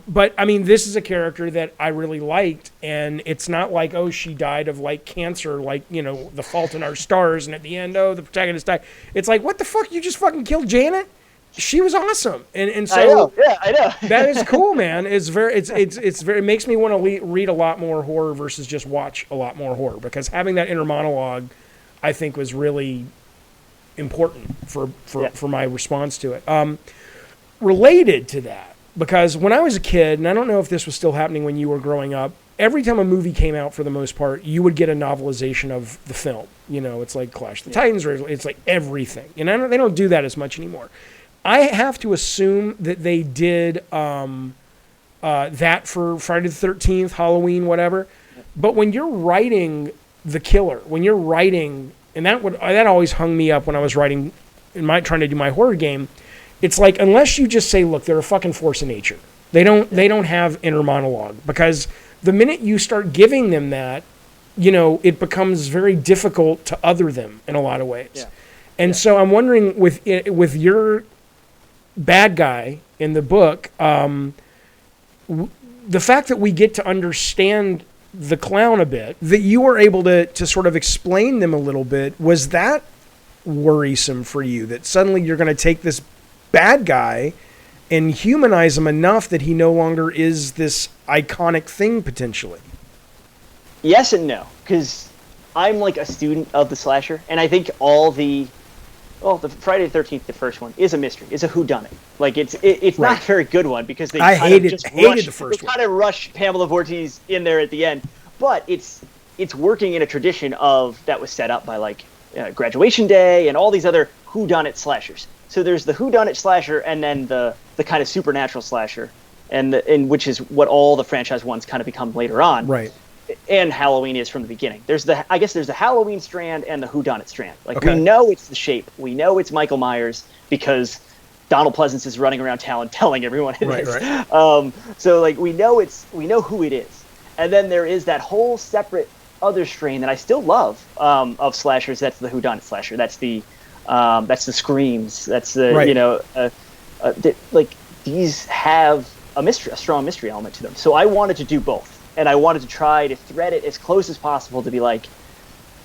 But, I mean, this is a character that I really liked, and it's not like, oh, she died of, like, cancer, like, The Fault in Our Stars, and at the end, oh, the protagonist died. It's like, what the fuck? You just fucking killed Janet? She was awesome. And so... I know. Yeah, I know. That is cool, man. It makes me want to read a lot more horror versus just watch a lot more horror, because having that inner monologue, I think, was really important for my response to it. Related to that, because when I was a kid, and I don't know if this was still happening when you were growing up, every time a movie came out, for the most part, you would get a novelization of the film. It's like Clash of the Titans, or it's like everything. And they don't do that as much anymore. I have to assume that they did that for Friday the 13th, Halloween, whatever. But when you're writing the killer, when you're writing, and that always hung me up when I was writing, trying to do my horror game. It's like, unless you just say, look, they're a fucking force of nature. They don't have inner monologue, because the minute you start giving them that, it becomes very difficult to other them in a lot of ways. Yeah. And so I'm wondering, with your bad guy in the book, the fact that we get to understand the clown a bit, that you were able to sort of explain them a little bit, was that worrisome for you, that suddenly you're going to take this bad guy and humanize him enough that he no longer is this iconic thing potentially? Yes and no, because I'm like a student of the slasher, and I think the Friday the 13th, the first one, is a mystery. It's a whodunit. Like it's right. not a very good one, because they hated the first one. Kind of rush Pamela Voorhees in there at the end, but it's working in a tradition that was set up by like Graduation Day and all these other whodunit slashers. So there's the whodunit slasher, and then the kind of supernatural slasher, and which is what all the franchise ones kind of become later on. Right. And Halloween is from the beginning. There's the Halloween strand and the whodunit strand. Like, okay. We know it's the Shape. We know it's Michael Myers because Donald Pleasance is running around town telling everyone it is. Right. So like we know who it is. And then there is that whole separate other strain that I still love of slashers. That's the whodunit slasher. That's the screams. That's the like these have a strong mystery element to them. So I wanted to do both. And I wanted to try to thread it as close as possible to be like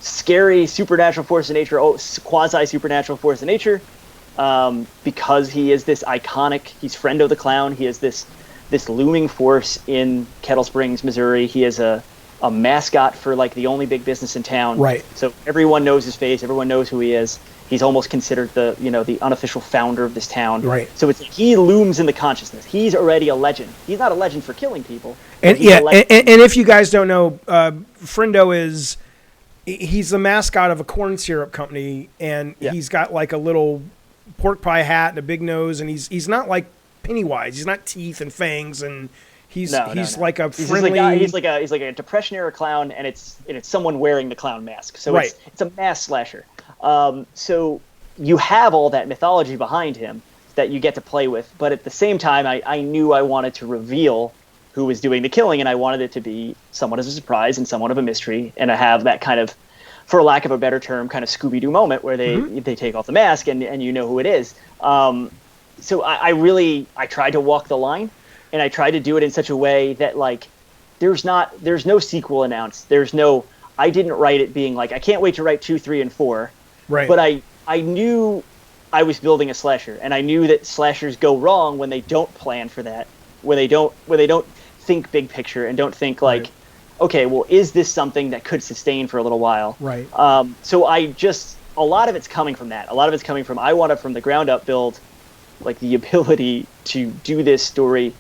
scary supernatural force of nature, quasi-supernatural force of nature, because he is this iconic, he's Friendo the Clown, he is this looming force in Kettle Springs, Missouri. He is a mascot for like the only big business in town. Right. So everyone knows his face, everyone knows who he is. He's almost considered the unofficial founder of this town. Right. So he looms in the consciousness. He's already a legend. He's not a legend for killing people. And if you guys don't know, Friendo he's the mascot of a corn syrup company, and he's got like a little pork pie hat and a big nose, and he's not like Pennywise. He's not teeth and fangs, and he's like a friendly. He's like a Depression era clown, and it's someone wearing the clown mask. So right. It's a mask slasher. So you have all that mythology behind him that you get to play with, but at the same time, I knew I wanted to reveal who was doing the killing, and I wanted it to be somewhat of a surprise and somewhat of a mystery, and to have that kind of, for lack of a better term, kind of Scooby-Doo moment where they take off the mask and you know who it is. So I tried to walk the line, and I tried to do it in such a way that like there's no sequel announced. I didn't write it being like, I can't wait to write 2, 3, and 4. Right. But I knew I was building a slasher, and I knew that slashers go wrong when they don't plan for that, when they don't think big picture and don't think like, right. Okay, well, is this something that could sustain for a little while? Right. So a lot of it's coming from that. A lot of it's coming from, I want to from the ground up build like the ability to do this story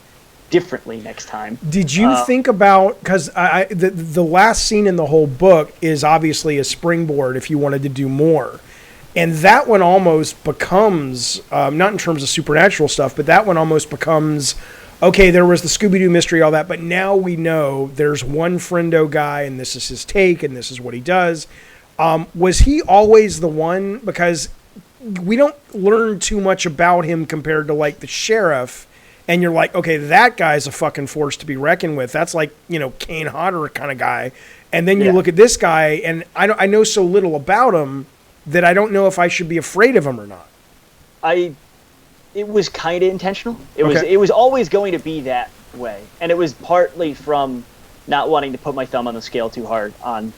differently next time. Did you think about, because the last scene in the whole book is obviously a springboard if you wanted to do more, and that one almost becomes not in terms of supernatural stuff, but that one almost becomes, okay, there was the Scooby-Doo mystery, all that, but now we know there's one Friendo guy and this is his take and this is what he does. Was he always the one? Because we don't learn too much about him compared to like the sheriff. And you're like, okay, that guy's a fucking force to be reckoned with. That's like, Kane Hodder kind of guy. And then you look at this guy, and I know so little about him that I don't know if I should be afraid of him or not. It was kind of intentional. It was always going to be that way, and it was partly from not wanting to put my thumb on the scale too hard on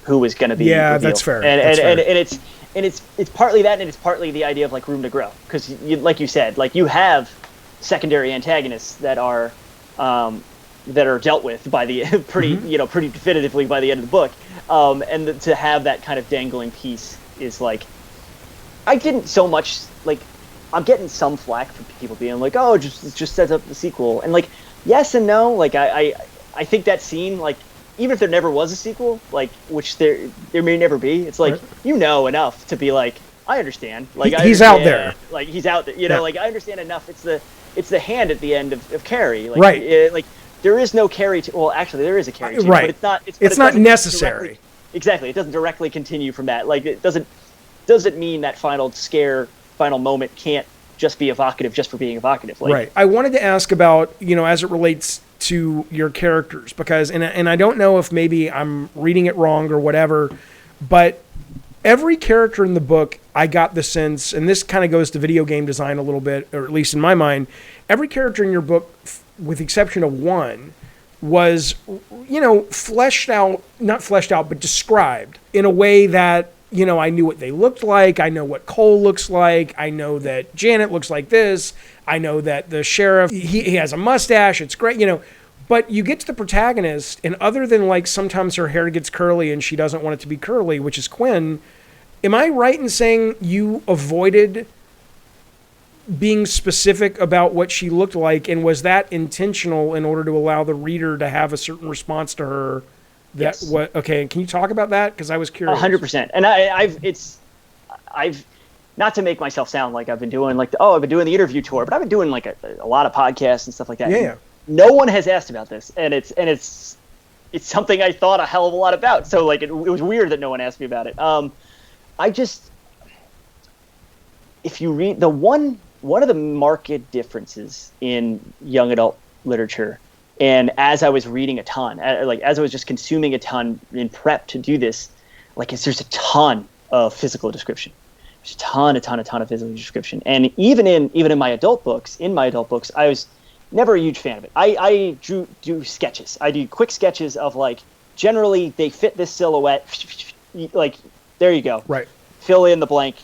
who was going to be. Yeah, revealed. That's fair. And it's partly that, and it's partly the idea of like room to grow, because like you said, like you have secondary antagonists that are dealt with by the pretty definitively by the end of the book, and to have that kind of dangling piece is like, I didn't so much like, I'm getting some flack from people being like, oh, just set up the sequel, and like yes and no. Like I think that scene, like even if there never was a sequel, like which there may never be, it's like right. Enough to be like, I understand. Like he's out there. Like he's out there. Like I understand enough. It's the hand at the end of Carrie. Like, right. Like there is no Carrie. Well, actually, there is a Carrie. Too, right. But it's not necessary. exactly. It doesn't directly continue from that. Like, it doesn't mean that final moment can't just be evocative just for being evocative. Like, right. I wanted to ask about, as it relates to your characters, because, and I don't know if maybe I'm reading it wrong or whatever, but every character in the book, I got the sense, and this kind of goes to video game design a little bit, or at least in my mind, every character in your book, with the exception of one, was, fleshed out, not fleshed out, but described in a way that, I knew what they looked like. I know what Cole looks like. I know that Janet looks like this. I know that the sheriff, he has a mustache. It's great, But you get to the protagonist, and other than like sometimes her hair gets curly and she doesn't want it to be curly, which is Quinn, am I right in saying you avoided being specific about what she looked like, and was that intentional in order to allow the reader to have a certain response to her? Yes. Okay, can you talk about that? Because I was curious. 100%. And I've not to make myself sound like I've been doing I've been doing the interview tour, but I've been doing like a lot of podcasts and stuff like that. Yeah. No one has asked about this, and it's something I thought a hell of a lot about. So like it was weird that no one asked me about it. If you read one of the marked differences in young adult literature, and as I was reading a ton, as I was just consuming a ton in prep to do this, there's a ton of physical description. There's a ton of physical description, and even in my adult books, I was never a huge fan of it. I do sketches. I do quick sketches of generally they fit this silhouette. There you go. Right. Fill in the blank.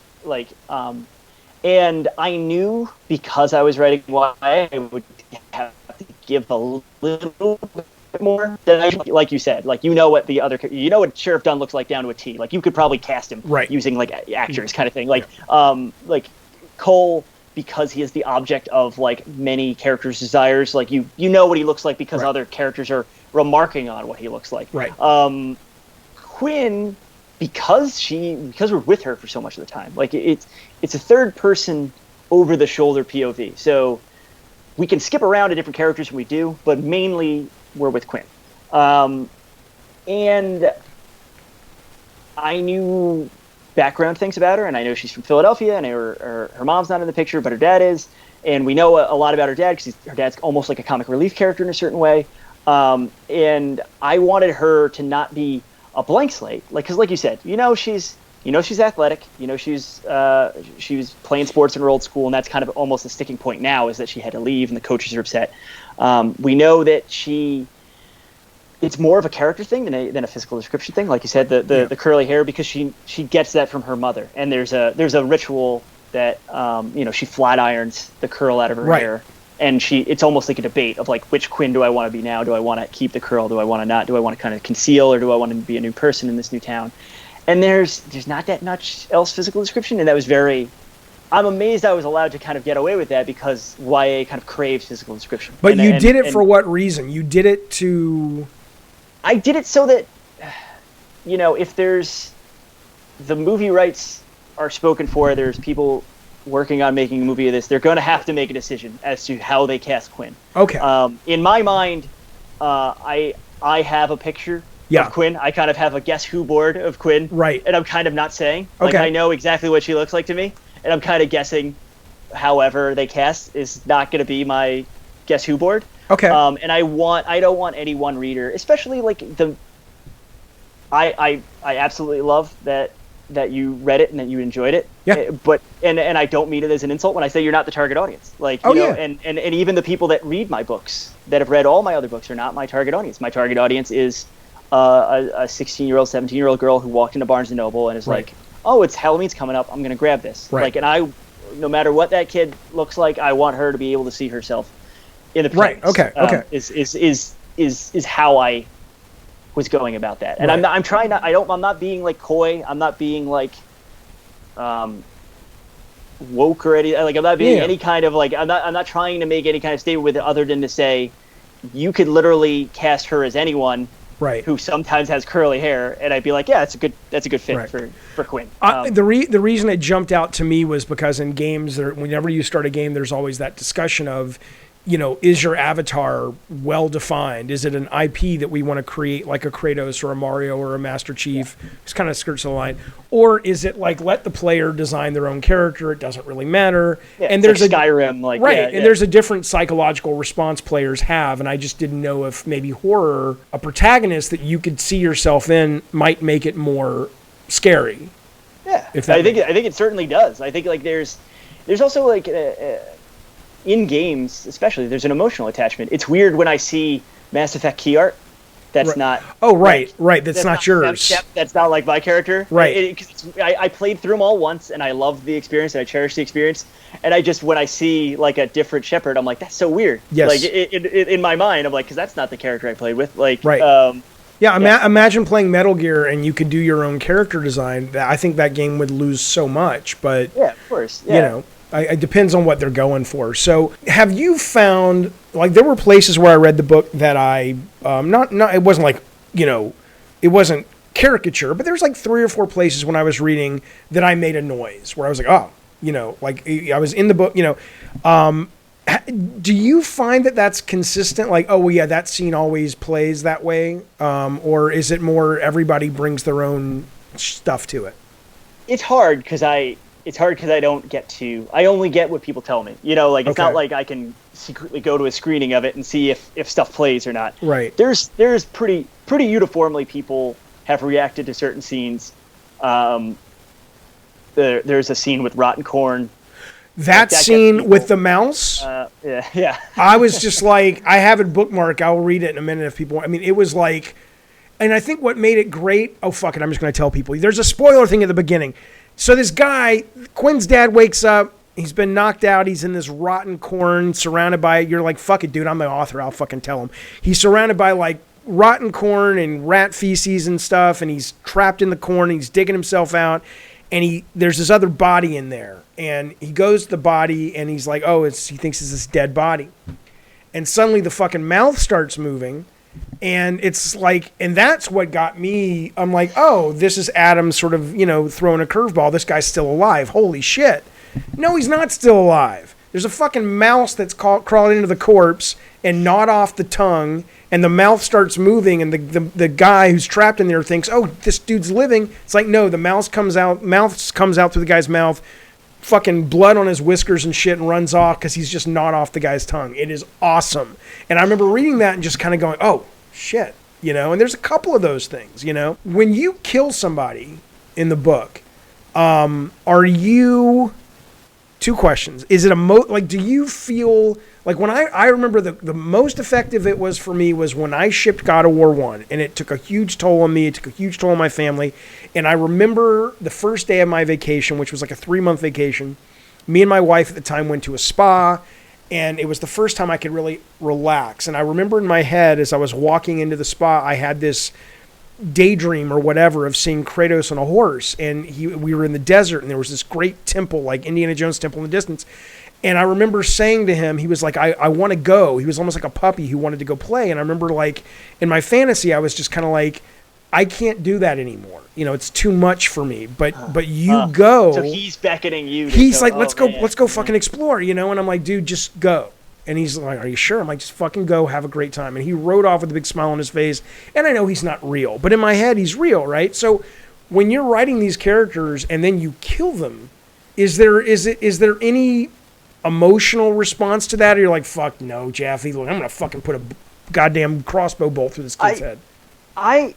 And I knew because I was writing YA, I would have to give a little bit more than like you said. What Sheriff Dunn looks like down to a T. You could probably cast him using actors kind of thing. Cole, because he is the object of many characters' desires. You know what he looks like because other characters are remarking on what he looks like. Right. Quinn, because we're with her for so much of the time, it's a third person over the shoulder POV. So we can skip around to different characters when we do, but mainly we're with Quinn. And I knew background things about her, and I know she's from Philadelphia, and her mom's not in the picture, but her dad is, and we know a lot about her dad because her dad's almost like a comic relief character in a certain way. And I wanted her to not be a blank slate, because like you said, she's athletic, she was playing sports in her old school, and that's kind of almost the sticking point now, is that she had to leave and the coaches are upset. We know that it's more of a character thing than a physical description thing. Like you said, the curly hair, because she gets that from her mother, and there's a ritual that she flat irons the curl out of her hair, and it's almost like a debate of which Quinn do I want to be now? Do I want to keep the curl? Do I want to not? Do I want to kind of conceal, or do I want to be a new person in this new town? And there's not that much else physical description, and that was I'm amazed I was allowed to kind of get away with that, because YA kind of craves physical description. But you did it for what reason? You did it to... I did it so that, if there's... The movie rights are spoken for, there's people working on making a movie of this, they're going to have to make a decision as to how they cast Quinn. Okay. In my mind, I have a picture of Quinn. I kind of have a guess who board of Quinn. Right. And I'm kind of not saying. Okay. I know exactly what she looks like to me, and I'm kind of guessing however they cast is not going to be my guess who board. Okay. And I don't want any one reader, especially I absolutely love that you read it and that you enjoyed it. Yeah. But and I don't mean it as an insult when I say you're not the target audience. And even the people that read my books, that have read all my other books, are not my target audience. My target audience is a 16-year-old, 17-year-old girl who walked into Barnes & Noble and is like, oh, it's Halloween's coming up, I'm going to grab this. Right. No matter what that kid looks like, I want her to be able to see herself in the protagonist. Right. Okay. Is how I was going about that. And I'm trying not, I'm not being coy. I'm not being woke or anything. I'm not being any kind of I'm not trying to make any kind of statement with it other than to say you could literally cast her as anyone. Right. Who sometimes has curly hair, and I'd be like, yeah, that's a good fit for Quinn. The reason it jumped out to me was because in games, whenever you start a game, there's always that discussion of, is your avatar well defined? Is it an IP that we want to create, like a Kratos or a Mario or a Master Chief? It's kind of skirts the line. Or is it like, let the player design their own character? It doesn't really matter. Yeah, and there's there's like Skyrim, like right, yeah, and yeah. there's a different psychological response players have, and I just didn't know if maybe horror, a protagonist that you could see yourself in, might make it more scary. Yeah, If that I think it certainly does. I think like there's also like in games, especially, there's an emotional attachment. It's weird when I see Mass Effect key art. That's not. Oh, right. That's not yours. That's not like my character. Right. I played through them all once, and I loved the experience, and I cherished the experience. And I just, when I see like a different Shepard, I'm like, that's so weird. Yes. Like in my mind, I'm like, because that's not the character I played with. Like. Right. Imagine playing Metal Gear and you could do your own character design. I think that game would lose so much, but yeah, of course. Yeah. It depends on what they're going for. So have you found, like, there were places where I read the book that I, it wasn't like, it wasn't caricature, but there's like 3 or 4 places when I was reading that I made a noise where I was like, oh, like I was in the book, do you find that that's consistent? Like, oh, well, yeah, that scene always plays that way? Or is it more everybody brings their own stuff to it? It's hard because I don't get to. I only get what people tell me. Like it's not like I can secretly go to a screening of it and see if stuff plays or not. Right. There's pretty uniformly people have reacted to certain scenes. There's a scene with rotten corn. That scene with the mouse? Yeah. I was just like, I have it bookmarked. I'll read it in a minute if people want. I mean, it was like, and I think what made it great, oh, fuck it, I'm just going to tell people. There's a spoiler thing at the beginning. So this guy, Quinn's dad wakes up. He's been knocked out. He's in this rotten corn surrounded by, you're like, fuck it, dude, I'm the author. I'll fucking tell him. He's surrounded by like rotten corn and rat feces and stuff. And he's trapped in the corn. And he's digging himself out. And there's this other body in there. And he goes to the body and he's like, oh, he thinks it's this dead body. And suddenly the fucking mouth starts moving. And it's like, and that's what got me. I'm like, oh, this is Adam sort of, throwing a curveball. This guy's still alive. Holy shit. No, he's not still alive. There's a fucking mouse that's crawled into the corpse and gnawed off the tongue. And the mouth starts moving. And the guy who's trapped in there thinks, oh, this dude's living. It's like, no, the mouth comes out through the guy's mouth. Fucking blood on his whiskers and shit, and runs off because he's just gnawed off the guy's tongue. It is awesome. And I remember reading that and just kind of going, oh, shit, and there's a couple of those things, When you kill somebody in the book, are you... 2 questions. Is it do you feel... Like when I remember the most effective it was for me was when I shipped God of War 1, and it took a huge toll on me. It took a huge toll on my family. And I remember the first day of my vacation, which was like a 3-month vacation, me and my wife at the time went to a spa, and it was the first time I could really relax. And I remember in my head as I was walking into the spa, I had this daydream or whatever of seeing Kratos on a horse. And we were in the desert, and there was this great temple, like Indiana Jones temple in the distance. And I remember saying to him, he was like, I want to go. He was almost like a puppy who wanted to go play. And I remember like in my fantasy, I was just kind of like, I can't do that anymore. It's too much for me, but you go. So he's beckoning you. He's like, let's go fucking explore, And I'm like, dude, just go. And he's like, are you sure? I'm like, just fucking go, have a great time. And he rode off with a big smile on his face. And I know he's not real, but in my head, he's real, right? So when you're writing these characters and then you kill them, is there any emotional response to that, or you're like, fuck no, Jaffe, look, I'm gonna fucking put a goddamn crossbow bolt through this kid's head? I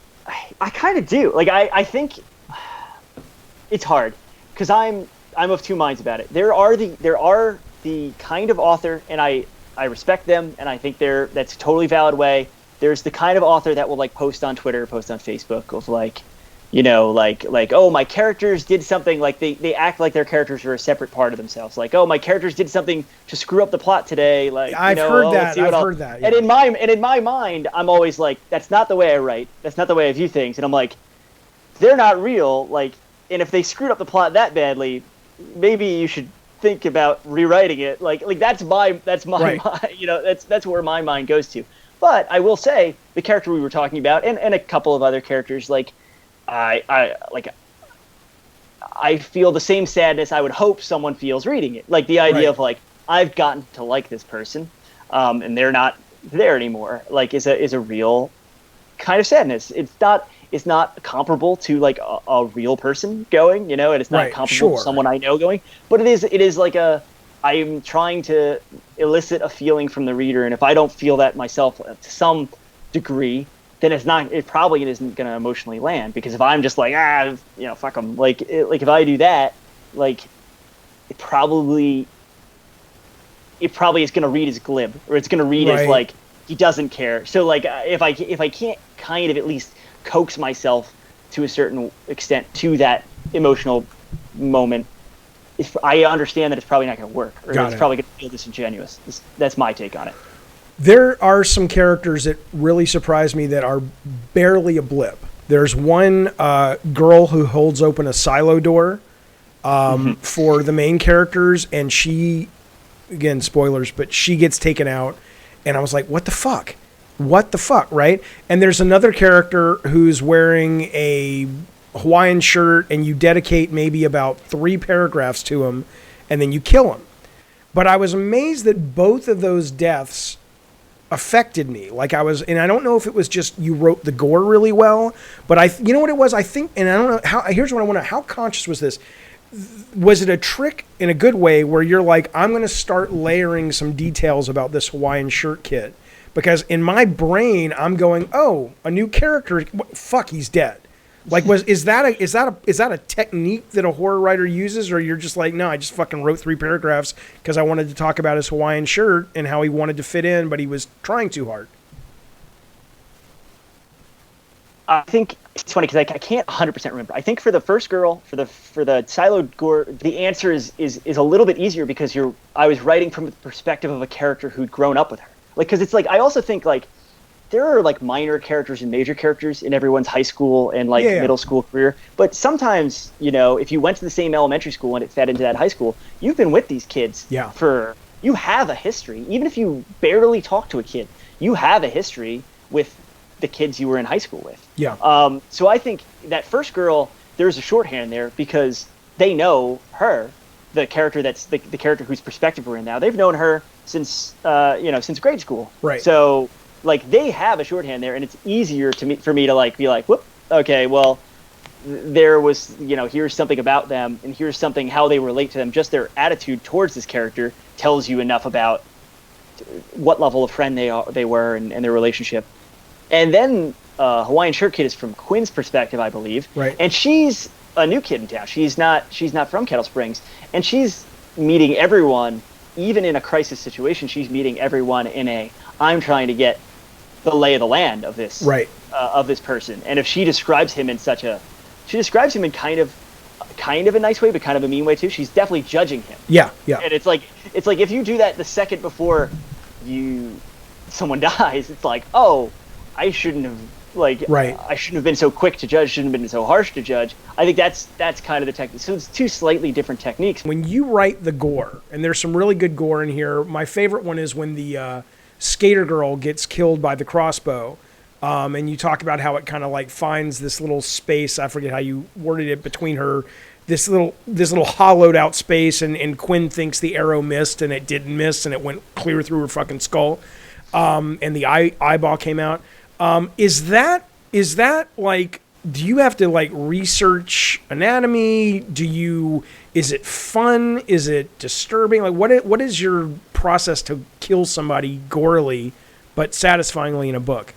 kind of do. Like I think it's hard because I'm of 2 minds about it. There are the kind of author, and I respect them, and I think that's a totally valid way. There's the kind of author that will like post on Twitter, post on Facebook of like, oh, my characters did something, like they act like their characters are a separate part of themselves. Like, oh, my characters did something to screw up the plot today. Like, I've heard that. Yeah. And in my mind, I'm always like, that's not the way I write. That's not the way I view things. And I'm like, they're not real. Like, and if they screwed up the plot that badly, maybe you should think about rewriting it. Like that's my right. mind, that's where my mind goes to. But I will say the character we were talking about, and a couple of other characters, like, I feel the same sadness I would hope someone feels reading it. Like the idea of like, I've gotten to like this person. and they're not there anymore, like is a real kind of sadness. It's not comparable to like a real person going, and it's not comparable to someone I know going, but it is like I'm trying to elicit a feeling from the reader, and if I don't feel that myself to some degree, then it probably isn't going to emotionally land, because if I'm just like, fuck them, like if I do that, like it probably is going to read as glib, or it's going to read as like he doesn't care. So like if I can't kind of at least coax myself to a certain extent to that emotional moment, I understand that it's probably not going to work, or it's probably going to feel disingenuous. That's my take on it. There are some characters that really surprise me that are barely a blip. There's one girl who holds open a silo door for the main characters, and she, again, spoilers, but she gets taken out, and I was like, what the fuck? What the fuck, right? And there's another character who's wearing a Hawaiian shirt, and you dedicate maybe about 3 paragraphs to him, and then you kill him. But I was amazed that both of those deaths affected me. And I don't know if it was just you wrote the gore really well, but you know what it was? I think, and I don't know here's what I want to know. How conscious was this? Was it a trick in a good way where you're like, I'm going to start layering some details about this Hawaiian shirt kid? Because in my brain, I'm going, oh, a new character. Fuck, he's dead. Like, is that a technique that a horror writer uses, or you're just like, no, I just fucking wrote 3 paragraphs because I wanted to talk about his Hawaiian shirt and how he wanted to fit in, but he was trying too hard? I think it's funny because I can't 100% remember. I think for the first girl, for the siloed gore, the answer is a little bit easier because I was writing from the perspective of a character who'd grown up with her. Like, because it's like, I also think like there are like minor characters and major characters in everyone's high school and like middle school career. But sometimes, if you went to the same elementary school and it fed into that high school, you've been with these kids you have a history. Even if you barely talk to a kid, you have a history with the kids you were in high school with. Yeah. So I think that first girl, there's a shorthand there because they know her, the character that's the character whose perspective we're in now. They've known her since since grade school. Right. So like they have a shorthand there, and it's easier for me to like be like, whoop, okay, well, there was here's something about them, and here's something how they relate to them. Just their attitude towards this character tells you enough about what level of friend they were and their relationship. And then Hawaiian Shirt Kid is from Quinn's perspective, I believe. Right. And she's a new kid in town. She's not from Kettle Springs, and she's meeting everyone, even in a crisis situation. She's meeting everyone in I'm trying to get the lay of the land of this of this person. And if she describes him in kind of a nice way, but kind of a mean way too. She's definitely judging him. Yeah, yeah. And it's like if you do that the second before someone dies, it's like, oh, I shouldn't have I shouldn't have been so quick to judge, shouldn't have been so harsh to judge. I think that's kind of the technique. So it's 2 slightly different techniques. When you write the gore, and there's some really good gore in here, my favorite one is when the skater girl gets killed by the crossbow. And you talk about how it kind of like finds this little space, I forget how you worded it, between her, this little hollowed out space, and Quinn thinks the arrow missed, and it didn't miss, and it went clear through her fucking skull. And the eyeball came out. Is that like, do you have to like research anatomy? Is it fun? Is it disturbing? Like what is your process to kill somebody gorily but satisfyingly in a book?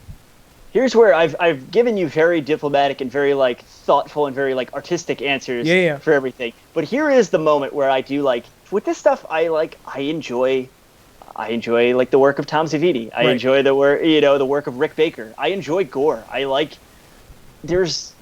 Here's where I've given you very diplomatic and very like thoughtful and very like artistic answers for everything. But here is the moment where I do like with this stuff. I enjoy like the work of Tom Savini. I enjoy the work of Rick Baker. I enjoy gore. I like there's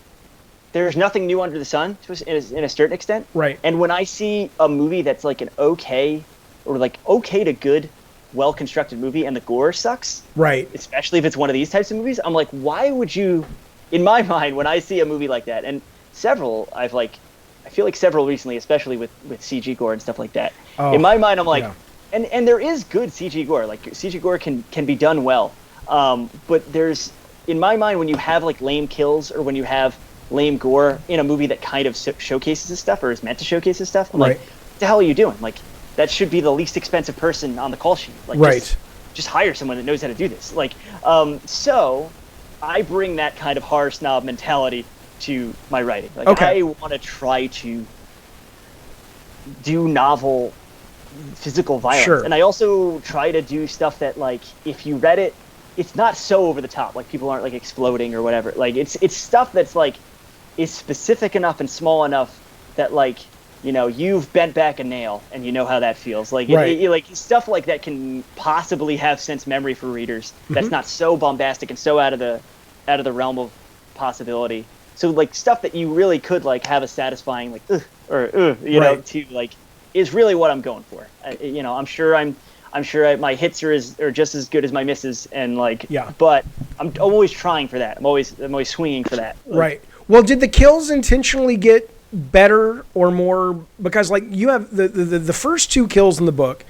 nothing new under the sun in a certain extent. Right. And when I see a movie that's like an okay to good, well-constructed movie and the gore sucks, right, especially if it's one of these types of movies, I'm like, why would you, in my mind, when I see a movie like that, and I feel like several recently, especially with CG gore and stuff like that, in my mind I'm like, and there is good CG gore, like CG gore can be done well, but there's, in my mind, when you have like lame kills or when you have lame gore in a movie that kind of showcases this stuff or is meant to showcase this stuff, I'm like, what the hell are you doing? Like, that should be the least expensive person on the call sheet. Like, just hire someone that knows how to do this. Like, so I bring that kind of horror snob mentality to my writing. Like, I want to try to do novel physical violence. Sure. And I also try to do stuff that, like, if you read it, it's not so over the top. Like, people aren't like exploding or whatever. Like, it's stuff that's like is specific enough and small enough that, like, you know, you've bent back a nail and you know how that feels. Like, right. like stuff like that can possibly have sense memory for readers. That's not so bombastic and so out of the realm of possibility. So, like, stuff that you really could, like, have a satisfying, like, you know, to, like, is really what I'm going for. You know, I'm sure my hits are just as good as my misses, and, like, but I'm always trying for that. I'm always swinging for that. Like, right. Well, did the kills intentionally get better or more? Because, like, you have the first 2 kills in the book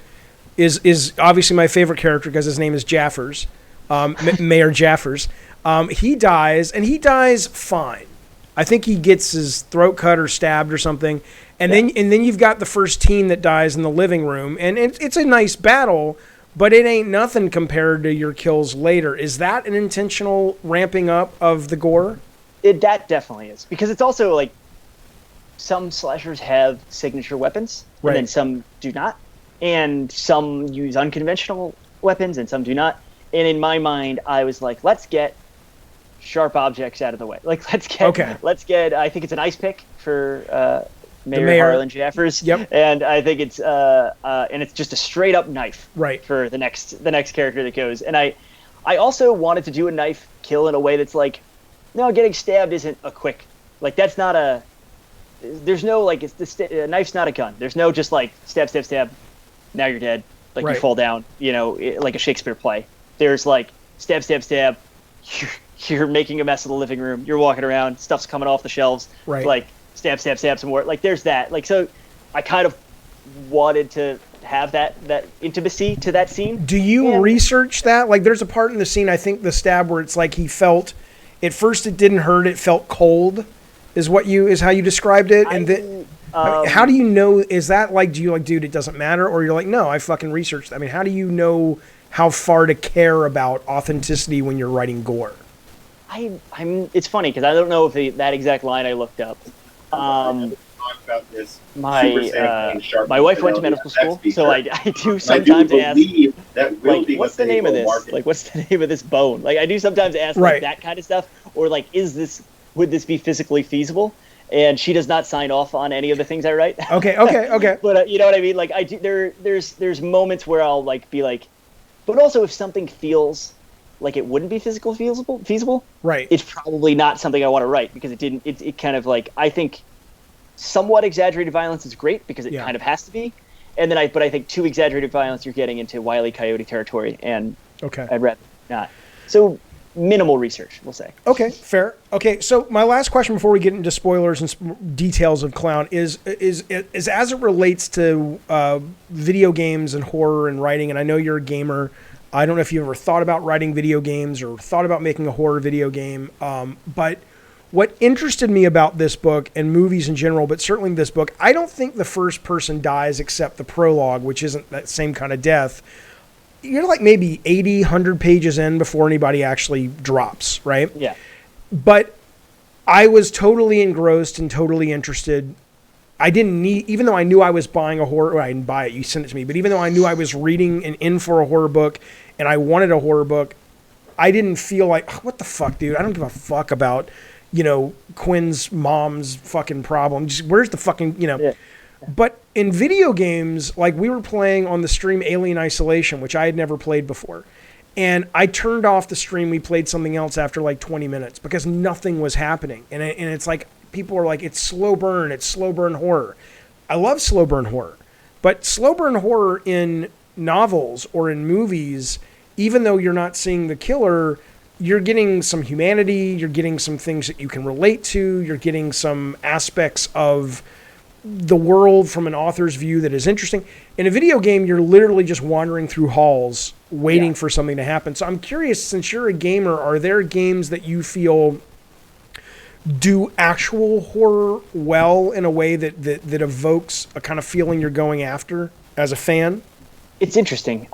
is obviously my favorite character because his name is Jaffers, Mayor Jaffers. He dies fine. I think he gets his throat cut or stabbed or something, and then you've got the first teen that dies in the living room, and it's a nice battle, but it ain't nothing compared to your kills later. Is that an intentional ramping up of the gore? That definitely is, because it's also like some slashers have signature weapons, and then some do not, and some use unconventional weapons, and some do not. And in my mind, I was like, let's get sharp objects out of the way. Like, let's get. I think it's an ice pick for Mayor Harlan Jaffers. Yep. And I think it's and it's just a straight up knife. Right. For the next character that goes. And I also wanted to do a knife kill in a way that's like, no, getting stabbed isn't a quick. Like, that's not a. There's no, like, a knife's not a gun. There's no just like stab, stab, stab. Now you're dead. Like, you fall down. You know, like a Shakespeare play. There's like stab, stab, stab. You're making a mess of the living room. You're walking around. Stuff's coming off the shelves. Right. Like, stab, stab, stab some more. Like, there's that. Like, so I kind of wanted to have that intimacy to that scene. Do you research that? Like, there's a part in the scene, I think the stab, where it's like he felt, at first it didn't hurt, it felt cold, is how you described it. And then how do you know, is that like, do you like, dude, it doesn't matter? Or you're like, no, I fucking researched that. I mean, how do you know how far to care about authenticity when you're writing gore? It's funny because I don't know if that exact line I looked up. Talk about this. My wife went to medical school, so I do sometimes ask, like, what's the name of this? Like, what's the name of this bone? Like, I do sometimes ask like that kind of stuff, or like, would this be physically feasible? And she does not sign off on any of the things I write. Okay. But you know what I mean? Like, I do. There's moments where I'll like be like, but also if something feels like it wouldn't be feasible, right? It's probably not something I want to write because it kind of like, I think somewhat exaggerated violence is great because it kind of has to be. And then I think too exaggerated violence, you're getting into Wile E. Coyote territory, and I'd rather not. So minimal research, we'll say. Okay, fair. Okay, so my last question before we get into spoilers and details of Clown is as it relates to video games and horror and writing, and I know you're a gamer. I don't know if you ever thought about writing video games or thought about making a horror video game, but what interested me about this book and movies in general, but certainly this book, I don't think the first person dies except the prologue, which isn't that same kind of death. You're like maybe 80, 100 pages in before anybody actually drops, right? Yeah. But I was totally engrossed and totally interested. I didn't need, even though I knew I was buying a horror, well, I didn't buy it, you sent it to me, but even though I knew I was reading and in for a horror book and I wanted a horror book, I didn't feel like, what the fuck, dude? I don't give a fuck about, Quinn's mom's fucking problem. Just, where's the fucking, Yeah. But in video games, like we were playing on the stream Alien Isolation, which I had never played before. And I turned off the stream. We played something else after like 20 minutes because nothing was happening. And it's like, people are like, it's slow burn horror. I love slow burn horror. But slow burn horror in novels or in movies, even though you're not seeing the killer, you're getting some humanity, you're getting some things that you can relate to, you're getting some aspects of the world from an author's view that is interesting. In a video game, you're literally just wandering through halls waiting for something to happen. So I'm curious, since you're a gamer, are there games that you feel do actual horror well in a way that evokes a kind of feeling you're going after as a fan? It's interesting.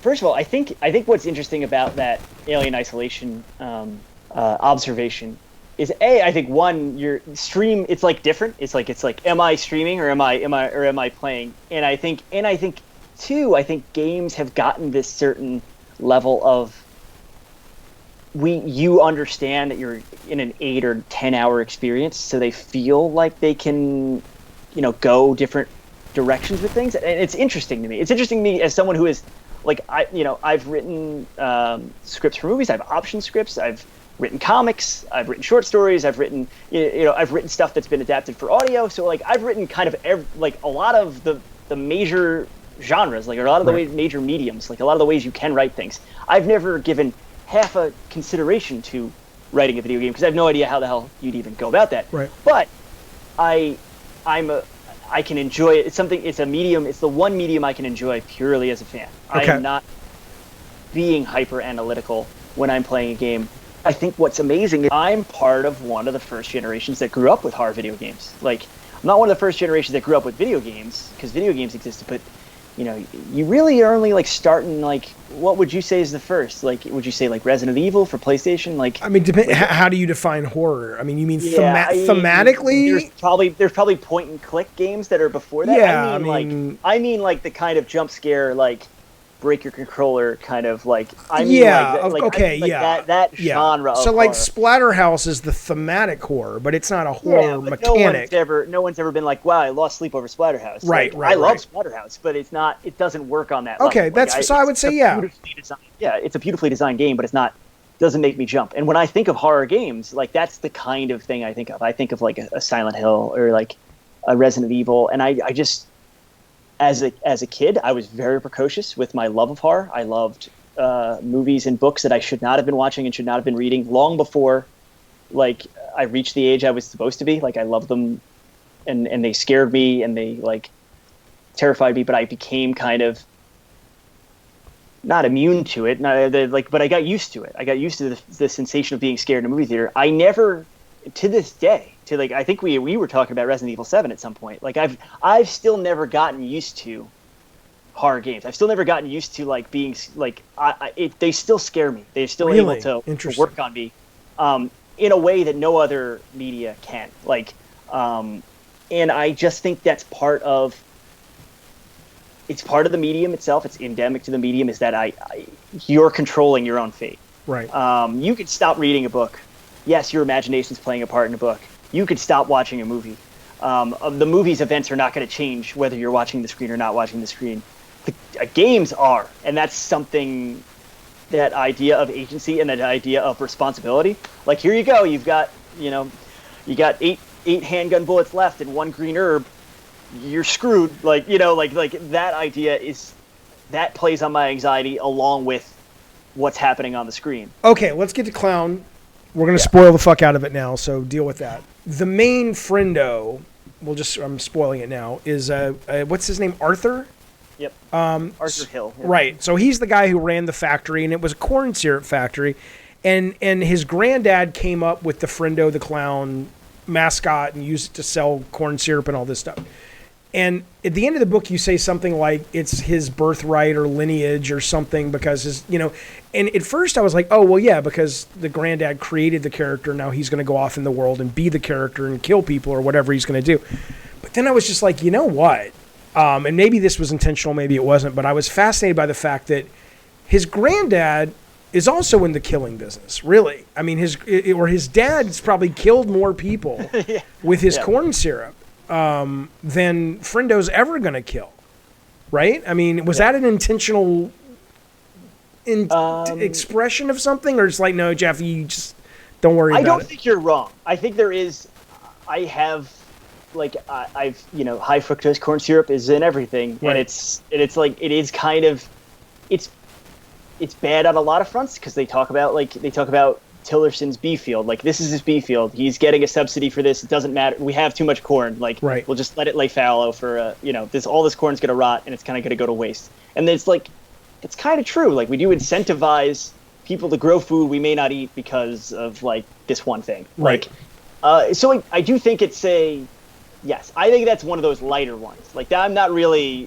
first of all, I think what's interesting about that alien isolation observation is I think one, your stream, it's like different. It's like am I streaming or am I playing? And I think two, I think games have gotten this certain level of you understand that you're in an 8 or 10 hour experience, so they feel like they can, go different directions with things. And it's interesting to me. It's interesting to me as someone who is like, I've written scripts for movies. I have option scripts. I've written comics. I've written short stories. I've written, I've written stuff that's been adapted for audio. So like, I've written kind of a lot of the major genres, like a lot of the major mediums, like a lot of the ways you can write things. I've never given half a consideration to writing a video game because I have no idea how the hell you'd even go about that. Right. But I can enjoy it. It's a medium. It's the one medium I can enjoy purely as a fan. Okay. I am not being hyper analytical when I'm playing a game. I think what's amazing is I'm part of one of the first generations that grew up with horror video games. Like, I'm not one of the first generations that grew up with video games because video games existed, but you really are only like starting, like, what would you say is the first? Like, would you say like Resident Evil for PlayStation? Like, I mean, how do you define horror? I mean, you mean thematically? There's probably point and click games that are before that. Yeah, I mean like the kind of jump scare, like break your controller kind of like. That genre. So like Splatterhouse is the thematic horror, but it's not a horror mechanic. No one's ever been like, wow, I lost sleep over Splatterhouse. Right. I love Splatterhouse, but it's not. It doesn't work on that. Okay, level. I would say yeah. It's a beautifully designed game, but it's not. Doesn't make me jump. And when I think of horror games, like that's the kind of thing I think of. I think of like a Silent Hill or like a Resident Evil, and I just. As a kid, I was very precocious with my love of horror. I loved movies and books that I should not have been watching and should not have been reading long before, like, I reached the age I was supposed to be. Like, I loved them, and they scared me, and they, like, terrified me, but I became kind of not immune to it, but I got used to it. I got used to the sensation of being scared in a movie theater. I never, to this day, I think we were talking about Resident Evil 7 at some point. Like I've still never gotten used to horror games. I've still never gotten used to like being like they still scare me. They're still able to work on me in a way that no other media can. Like and I just think that's part of the medium itself. It's endemic to the medium is that you're controlling your own fate. Right. You could stop reading a book. Yes, your imagination's playing a part in a book. You could stop watching a movie. The movie's events are not going to change whether you're watching the screen or not watching the screen. The games are, and that's something, that idea of agency and that idea of responsibility. Like, here you go, you got eight handgun bullets left and 1 green herb. You're screwed. Like that idea that plays on my anxiety along with what's happening on the screen. Okay, let's get to Clown. We're going to spoil the fuck out of it now, so deal with that. The main friendo, I'm spoiling it now, is, what's his name, Arthur? Yep. Arthur Hill. Yep. Right. So he's the guy who ran the factory, and it was a corn syrup factory. And his granddad came up with the Friendo the Clown mascot and used it to sell corn syrup and all this stuff. And at the end of the book, you say something like it's his birthright or lineage or something because and at first I was like, oh, well, yeah, because the granddad created the character. Now he's going to go off in the world and be the character and kill people or whatever he's going to do. But then I was just like, you know what? And maybe this was intentional, maybe it wasn't, but I was fascinated by the fact that his granddad is also in the killing business, really. I mean, his dad's probably killed more people with his corn syrup than Frendo's ever going to kill, right? I mean, was that an intentional expression of something, or it's like, no, Jeff, you just don't worry about it? I don't think you're wrong. I think there is. I have, like, I've high fructose corn syrup is in everything, right. And it's like it is kind of, it's bad on a lot of fronts because they talk about Tillerson's bee field. Like, this is his bee field. He's getting a subsidy for this. It doesn't matter. We have too much corn. Like, right. We'll just let it lay fallow for all this corn's gonna rot and it's kind of gonna go to waste. And it's like, it's kind of true. Like, we do incentivize people to grow food we may not eat because of like this one thing. Right. Like, so I do think yes, I think that's one of those lighter ones. Like, I'm not really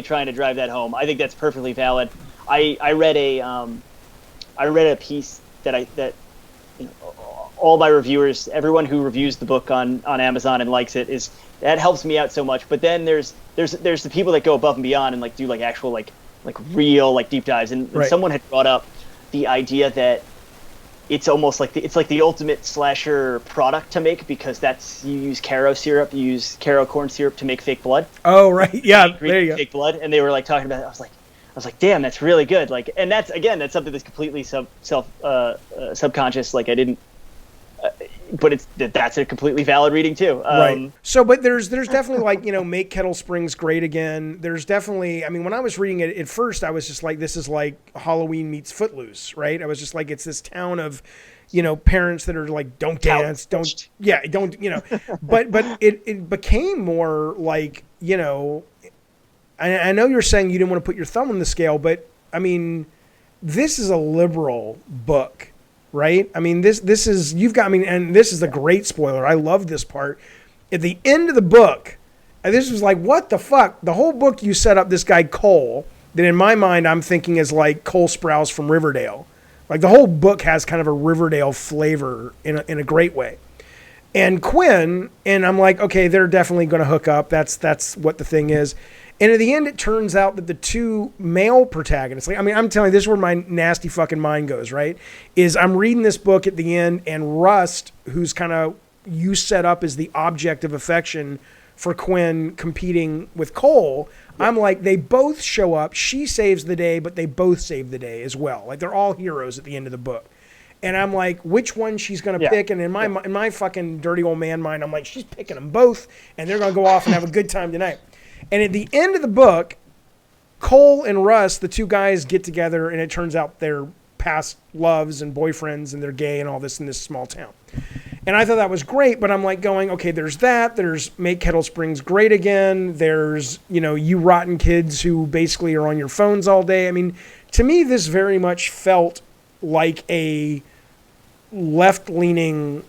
trying to drive that home. I think that's perfectly valid. I read a piece that you know, all my reviewers, everyone who reviews the book on Amazon and likes it, is that helps me out so much. But then there's the people that go above and beyond and like do like actual like real like deep dives. And someone had brought up the idea that it's almost like it's like the ultimate slasher product to make, because you use Caro syrup, you use Caro corn syrup to make fake blood. Oh right, yeah, there you go. Fake blood, and they were like talking about it. I was like, damn, that's really good. Like, and that's something that's completely subconscious. Like I didn't. But that's a completely valid reading too. Right. So, but there's definitely like, you know, make Kettle Springs great again. There's definitely, I mean, when I was reading it at first, I was just like, this is like Halloween meets Footloose, right? I was just like, it's this town of, you know, parents that are like, don't dance, don't, you know, but it became more like, you know, I know you're saying you didn't want to put your thumb on the scale, but I mean, this is a liberal book. Right? I mean, this is, and this is a great spoiler. I love this part. At the end of the book, and this was like, what the fuck? The whole book you set up this guy Cole, that in my mind I'm thinking is like Cole Sprouse from Riverdale. Like the whole book has kind of a Riverdale flavor in a great way. And Quinn, and I'm like, okay, they're definitely going to hook up. That's what the thing is. And at the end, it turns out that the two male protagonists, like, I mean, I'm telling you, this is where my nasty fucking mind goes, right? Is I'm reading this book at the end, and Rust, who's kind of you set up as the object of affection for Quinn competing with Cole, I'm like, they both show up. She saves the day, but they both save the day as well. Like, they're all heroes at the end of the book. And I'm like, which one she's going to pick? And in my fucking dirty old man mind, I'm like, she's picking them both, and they're going to go off and have a good time tonight. And at the end of the book, Cole and Russ, the two guys, get together, and it turns out they're past loves and boyfriends, and they're gay and all this in this small town. And I thought that was great, but I'm like going, okay, there's that. There's Make Kettle Springs Great Again. There's, you know, you rotten kids who basically are on your phones all day. I mean, to me, this very much felt like a left-leaning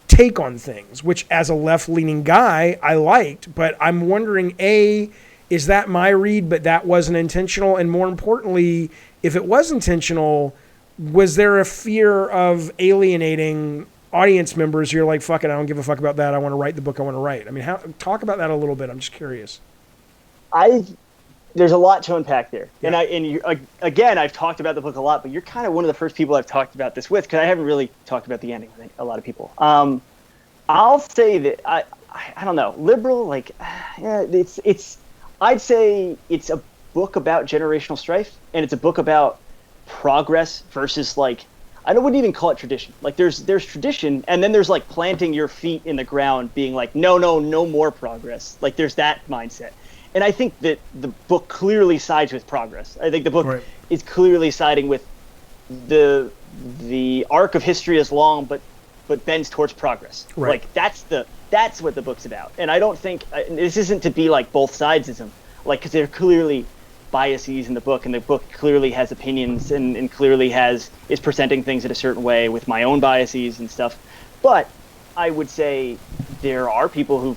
take on things, which as a left-leaning guy, I liked, but I'm wondering, A, is that my read, but that wasn't intentional? And more importantly, if it was intentional, was there a fear of alienating audience members? You're like, fuck it, I don't give a fuck about that. I want to write the book I want to write. I mean, talk about that a little bit. I'm just curious. There's a lot to unpack there. Yeah. Again, I've talked about the book a lot, but you're kind of one of the first people I've talked about this with, because I haven't really talked about the ending. I think a lot of people. I'll say that I don't know, liberal, like, yeah, I'd say it's a book about generational strife, and it's a book about progress versus, like, I wouldn't even call it tradition. Like, there's tradition, and then there's like planting your feet in the ground, being like, no more progress. Like, there's that mindset. And I think that the book clearly sides with progress. I think the book is clearly siding with the arc of history is long, but bends towards progress. Right. Like, that's what the book's about. And I don't think this isn't to be like both sidesism, like, because there are clearly biases in the book, and the book clearly has opinions and clearly is presenting things in a certain way with my own biases and stuff. But I would say there are people who,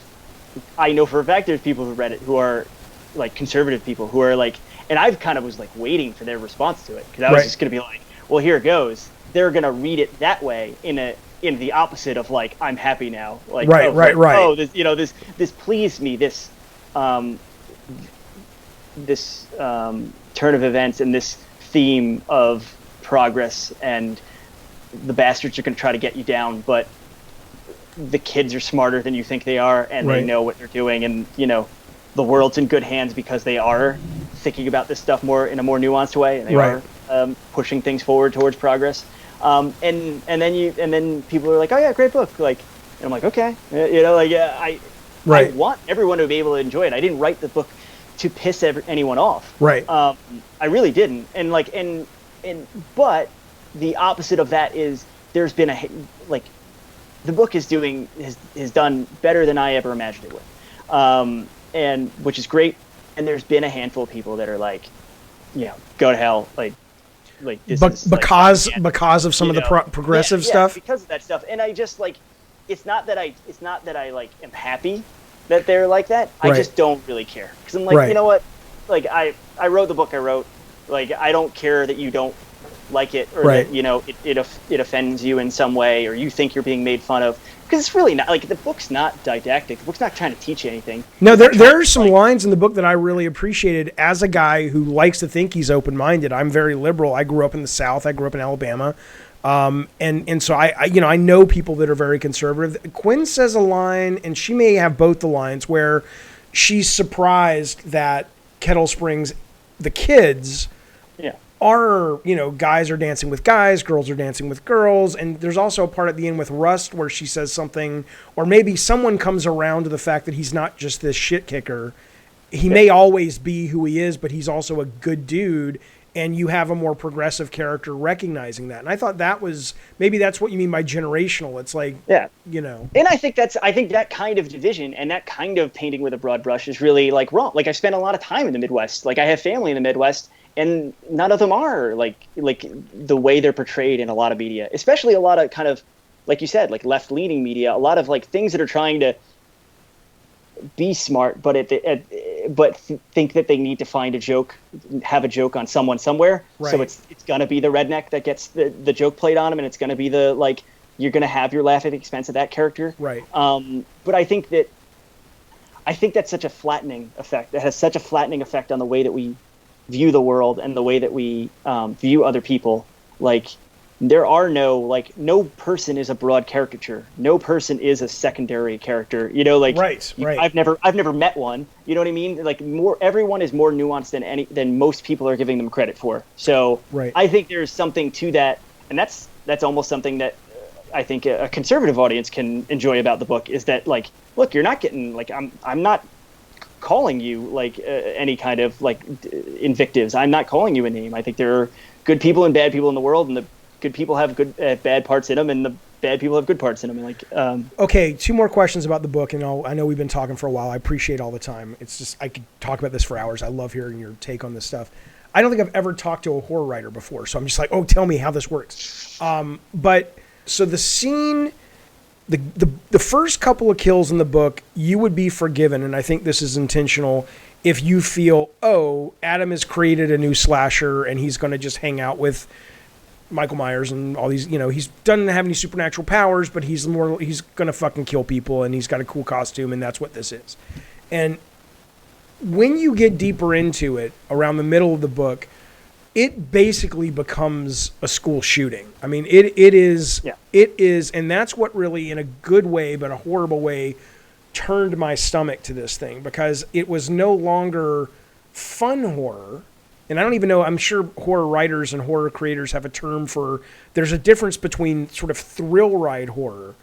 I know for a fact there's people who read it who are like conservative people who are like, and I've kind of was like waiting for their response to it, because I was just going to be like, well, here it goes. They're going to read it that way in the opposite of like, I'm happy now. Like, right. Oh, this pleased me. This turn of events and this theme of progress, and the bastards are going to try to get you down, but the kids are smarter than you think they are, and they know what they're doing, and the world's in good hands because they are thinking about this stuff in a more nuanced way, and they are pushing things forward towards progress. And then people are like, oh yeah, great book. Like, and I'm like, okay, I want everyone to be able to enjoy it. I didn't write the book to piss anyone off. Right. I really didn't. And like, but the opposite of that is there's been the book has done better than I ever imagined it would. And which is great. And there's been a handful of people that are like, go to hell. Like this is because of some of the progressive stuff. Because of that stuff. And I just like, it's not that I like am happy that they're like that. I just don't really care. Because I'm like, you know what? Like I wrote the book I wrote. Like, I don't care that you don't like it, or Right. that, you know, it offends you in some way, or you think you're being made fun of. Because it's really not, like, the book's not didactic. The book's not trying to teach you anything. No, there are some lines in the book that I really appreciated as a guy who likes to think he's open-minded. I'm very liberal. I grew up in the South. I grew up in Alabama. And so I know people that are very conservative. Quinn says a line, and she may have both the lines, where she's surprised that Kettle Springs, the kids, are, you know, guys are dancing with guys, girls are dancing with girls. And there's also a part at the end with Rust where she says something, or maybe someone comes around to the fact that he's not just this shit kicker. He may always be who he is, but he's also a good dude. And you have a more progressive character recognizing that. And I thought that was, maybe that's what you mean by generational. It's like, you know. And I think that kind of division and that kind of painting with a broad brush is really, like, wrong. Like, I spent a lot of time in the Midwest. Like, I have family in the Midwest, and none of them are like the way they're portrayed in a lot of media, especially a lot of kind of, like you said, like left-leaning media, a lot of like things that are trying to be smart, but think that they need to find a joke, have a joke on someone somewhere. Right. So it's gonna be the redneck that gets the joke played on him, and it's gonna be the, like, you're gonna have your laugh at the expense of that character. Right. But I think that's such a flattening effect. It has such a flattening effect on the way that we view the world and the way that we view other people. Like, there are no person is a broad caricature. No person is a secondary character. You know, like, right. I've never met one. You know what I mean? Like, everyone is more nuanced than most people are giving them credit for. So I think there's something to that, and that's almost something that I think a conservative audience can enjoy about the book, is that, like, look, you're not getting, like, I'm not calling you like any kind of like invectives. I'm not calling you a name. I think there are good people and bad people in the world, and the good people have good bad parts in them, and the bad people have good parts in them. And like, okay, 2 more questions about the book, and I know we've been talking for a while. I appreciate all the time. It's just, I could talk about this for hours. I love hearing your take on this stuff. I don't think I've ever talked to a horror writer before, so I'm just like, oh, tell me how this works. But so the scene, the first couple of kills in the book, you would be forgiven, and I think this is intentional, if you feel, oh, Adam has created a new slasher and he's going to just hang out with Michael Myers and all these, you know, he doesn't have any supernatural powers, but he's going to fucking kill people, and he's got a cool costume, and that's what this is. And when you get deeper into it, around the middle of the book, it basically becomes a school shooting. I mean, it is, and that's what really, in a good way, but a horrible way, turned my stomach to this thing, because it was no longer fun horror. And I don't even know, I'm sure horror writers and horror creators have a term for, there's a difference between sort of thrill ride horror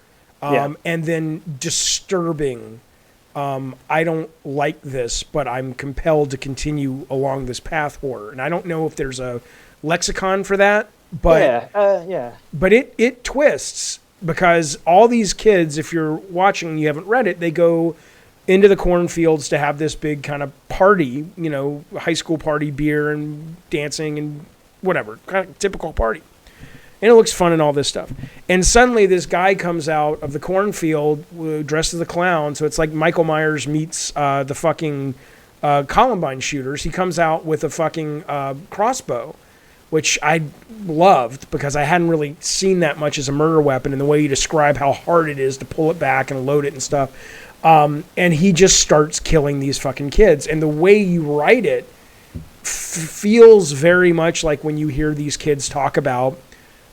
and then disturbing, I don't like this, but I'm compelled to continue along this path horror. And I don't know if there's a lexicon for that, but but it twists, because all these kids, if you're watching and you haven't read it, they go into the cornfields to have this big kind of party, you know, high school party, beer and dancing and whatever, kind of typical party. And it looks fun and all this stuff. And suddenly this guy comes out of the cornfield dressed as a clown. So it's like Michael Myers meets the fucking Columbine shooters. He comes out with a fucking crossbow, which I loved, because I hadn't really seen that much as a murder weapon, and the way you describe how hard it is to pull it back and load it and stuff. And he just starts killing these fucking kids. And the way you write it feels very much like when you hear these kids talk about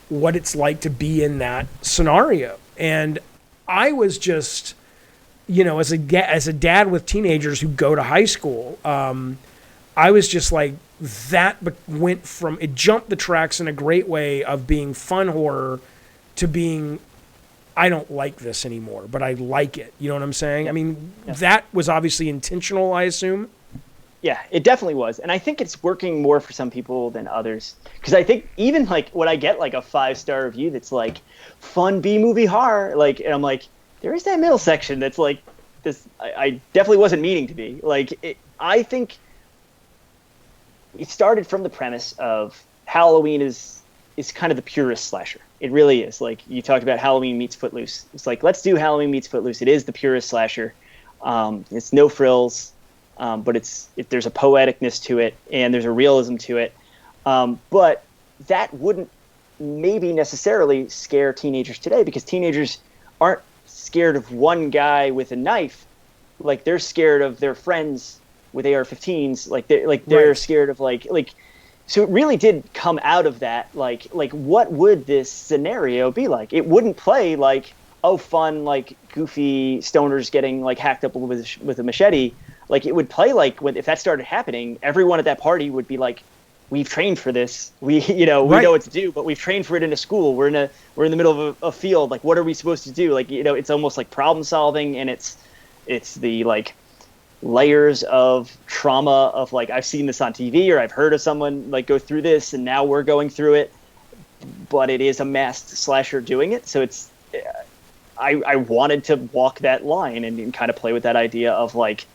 what it's like to be in that scenario. And I was just, you know, as a dad with teenagers who go to high school, I was just like, that went from, it jumped the tracks in a great way of being fun horror to being, I don't like this anymore, but I like it. You know what I'm saying? I mean, that was obviously intentional, I assume. Yeah, it definitely was. And I think it's working more for some people than others. Because I think even like when I get like a 5-star review that's like fun B-movie horror, like, and I'm like, there is that middle section that's like this. I definitely wasn't meaning to be. Like, I think it started from the premise of Halloween is kind of the purest slasher. It really is. Like, you talked about Halloween meets Footloose. It's like, let's do Halloween meets Footloose. It is the purest slasher. It's no frills. But there's a poeticness to it, and there's a realism to it. But that wouldn't maybe necessarily scare teenagers today, because teenagers aren't scared of one guy with a knife. Like, they're scared of their friends with AR-15s. They're Right. scared of so it really did come out of that. Like what would this scenario be like? It wouldn't play like, oh, fun, like goofy stoners getting like hacked up with a machete. Like, it would play like, if that started happening, everyone at that party would be like, we've trained for this. We know what to do, but we've trained for it in a school. We're in the middle of a field. Like, what are we supposed to do? Like, it's almost like problem solving, and it's the like layers of trauma of like, I've seen this on TV, or I've heard of someone like go through this, and now we're going through it. But it is a masked slasher doing it, so it's. I wanted to walk that line and kind of play with that idea of like,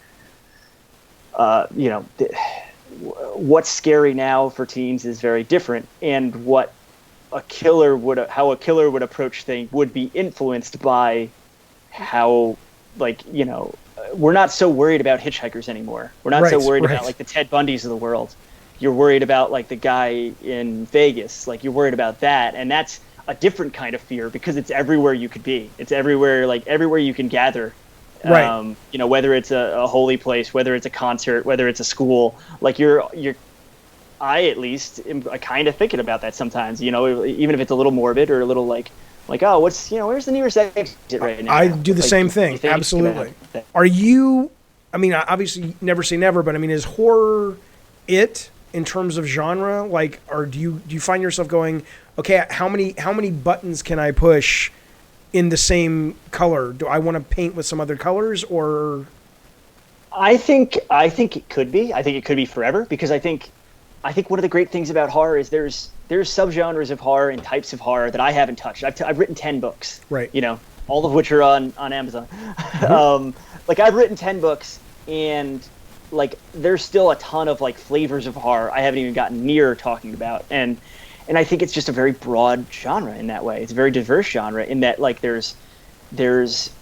what's scary now for teens is very different, and what how a killer would approach things would be influenced by how, like, we're not so worried about hitchhikers anymore. We're not so worried about like the Ted Bundys of the world. You're worried about like the guy in Vegas. Like, you're worried about that, and that's a different kind of fear, because it's everywhere you could be. It's everywhere, like everywhere you can gather. Right. Whether it's a holy place, whether it's a concert, whether it's a school, like I at least am kind of thinking about that sometimes, even if it's a little morbid or a little like, oh, where's the nearest exit right now? I do the Like, same thing. Absolutely. Are you, I mean, obviously never say never, but I mean, is horror it in terms of genre? Like, or do you find yourself going, okay, how many buttons can I push in the same color? Do I want to paint with some other colors, or? I think it could be. I think it could be forever, because I think one of the great things about horror is there's subgenres of horror and types of horror that I haven't touched. I've written 10 books, right? All of which are on Amazon. Mm-hmm. Like, I've written 10 books, and like, there's still a ton of like flavors of horror I haven't even gotten near talking about, and I think it's just a very broad genre in that way. It's a very diverse genre in that, like, there's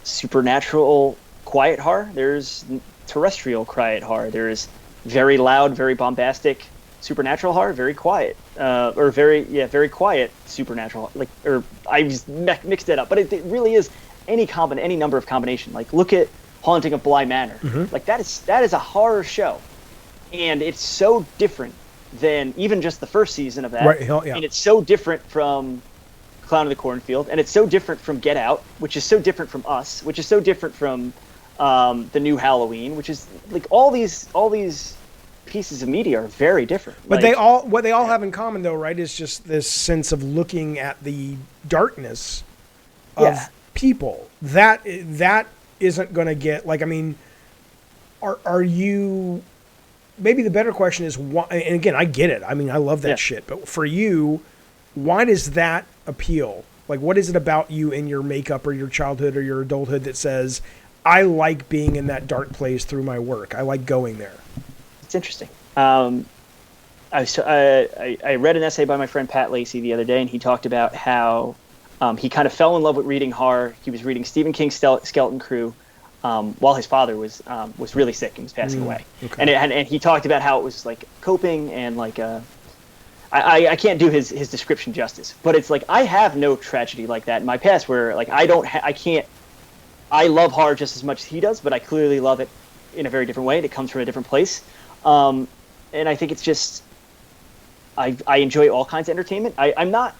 supernatural quiet horror, there's terrestrial quiet horror, there's very loud, very bombastic supernatural horror, very quiet, very quiet supernatural. Like, or I just mixed it up, but it really is any number of combination. Like, look at Haunting of Bly Manor. Mm-hmm. Like, that is a horror show, and it's so different than even just the first season of that. Right, yeah. And it's so different from Clown of the Cornfield, and it's so different from Get Out, which is so different from Us, which is so different from the new Halloween, which is like all these pieces of media are very different. But like, what they all have in common, though, right, is just this sense of looking at the darkness of people. That isn't going to get, like, I mean, are you? Maybe the better question is why. And again, I get it. I mean, I love that shit. But for you, why does that appeal? Like, what is it about you in your makeup or your childhood or your adulthood that says, I like being in that dark place through my work. I like going there. It's interesting. I read an essay by my friend Pat Lacey the other day, and he talked about how he kind of fell in love with reading horror. He was reading Stephen King's Skeleton Crew while his father was really sick and was passing away. Okay. And he talked about how it was like coping, and like I can't do his description justice, but it's like, I have no tragedy like that in my past where like I love horror just as much as he does, but I clearly love it in a very different way, and it comes from a different place. And I think it's just, I enjoy all kinds of entertainment. I'm not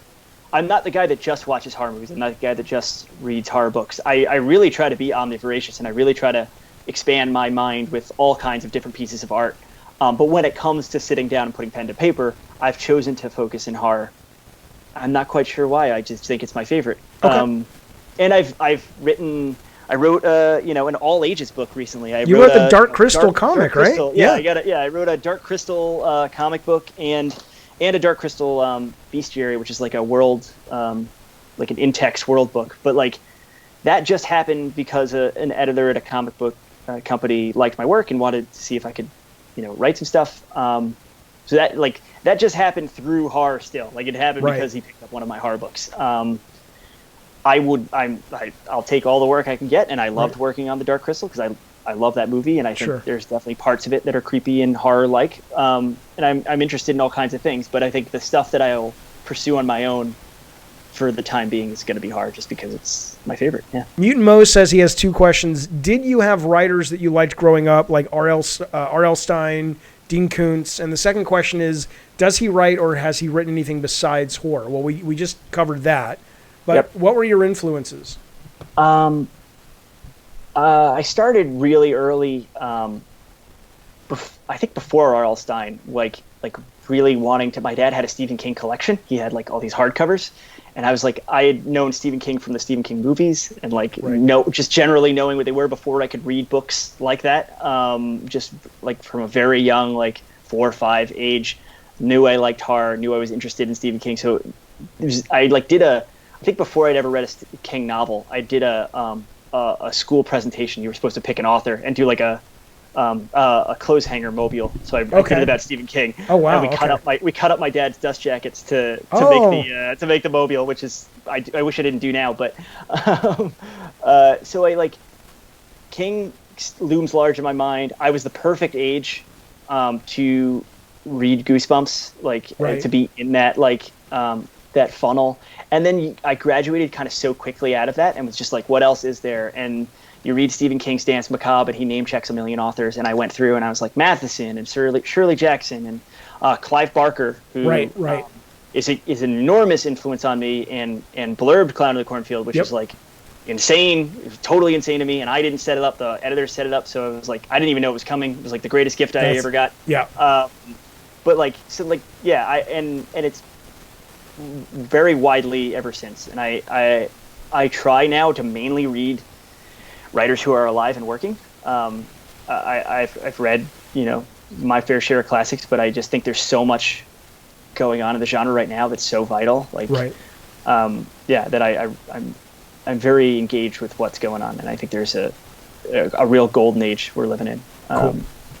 the guy that just watches horror movies. I'm not the guy that just reads horror books. I really try to be omnivoracious, and I really try to expand my mind with all kinds of different pieces of art. But when it comes to sitting down and putting pen to paper, I've chosen to focus in horror. I'm not quite sure why. I just think it's my favorite. Okay. And I wrote an all ages book recently. You wrote the Dark Crystal comic, Dark Crystal. right? Yeah, I wrote a Dark Crystal comic book and a Dark Crystal bestiary, which is like a world, like an in-text world book. But like, that just happened because an editor at a comic book company liked my work and wanted to see if I could, write some stuff. So that just happened through horror still. Like, it happened because he picked up one of my horror books. I'll take all the work I can get, and I loved working on the Dark Crystal because I love that movie, and I think Sure. there's definitely parts of it that are creepy and horror-like. And I'm interested in all kinds of things, but I think the stuff that I'll pursue on my own for the time being is going to be hard, just because it's my favorite. Yeah. Mutant Mo says he has 2 questions. Did you have writers that you liked growing up, like R.L. Stein, Dean Koontz? And the second question is, does he write or has he written anything besides horror? Well, we just covered that. But Yep. what were your influences? I started really early. I think before R.L. Stein, like really wanting to. My dad had a Stephen King collection. He had like all these hardcovers, and I was like, I had known Stephen King from the Stephen King movies, and just generally knowing what they were before I could read books like that. Just like from a very young, like 4 or 5 age, knew I liked horror, knew I was interested in Stephen King. So I think before I'd ever read a King novel, I did a school presentation. You were supposed to pick an author and do like a clothes hanger mobile. So I did it about Stephen King. Oh wow! And we cut up my dad's dust jackets to make the mobile, which is I wish I didn't do now. But so I like King looms large in my mind. I was the perfect age to read Goosebumps, to be in that that funnel. And then I graduated kind of so quickly out of that and was just like, what else is there? And you read Stephen King's Dance Macabre, and he name checks a million authors. And I went through and I was like, Matheson and Shirley Jackson and Clive Barker, who is an enormous influence on me, and blurbed Clown of the Cornfield, which is like insane, totally insane to me. And I didn't set it up. The editor set it up. So it was like, I didn't even know it was coming. It was like the greatest gift I ever got. Yeah. And it's very widely ever since. And I try now to mainly read writers who are alive and working. I've read, my fair share of classics, but I just think there's so much going on in the genre right now that's so vital. That I'm very engaged with what's going on, and I think there's a real golden age we're living in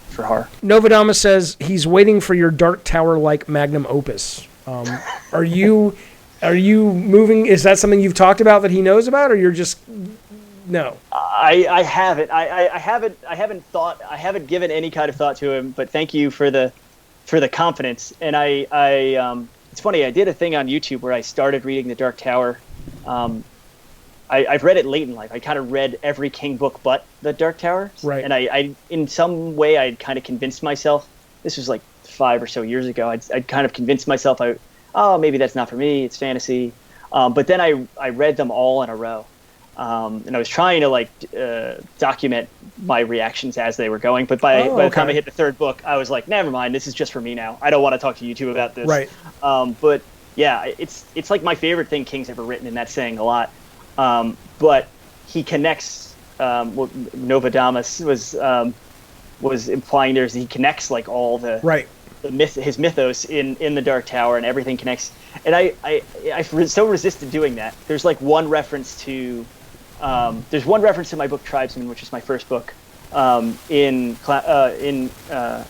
for horror. Novedama says he's waiting for your Dark Tower-like magnum opus. Are you moving? Is that something you've talked about that he knows about, or you're just no? I haven't. I haven't given any kind of thought to him. But thank you for the confidence. And it's funny. I did a thing on YouTube where I started reading the Dark Tower. I've read it late in life. I kind of read every King book but the Dark Tower. Right. And I in some way I kind of convinced myself. This was like 5 or so years ago. I'd kind of convinced myself, maybe that's not for me. It's fantasy. But then I read them all in a row. And I was trying to document my reactions as they were going. But by the time I hit the 3rd book, I was like, never mind. This is just for me now. I don't want to talk to you two about this. Right. But yeah, it's like my favorite thing King's ever written, and that's saying a lot. But he connects what Novedamus was implying there is he connects like all the his mythos in the Dark Tower, and everything connects. And I so resisted doing that. There's like one reference to my book Tribesman, which is my first book, in the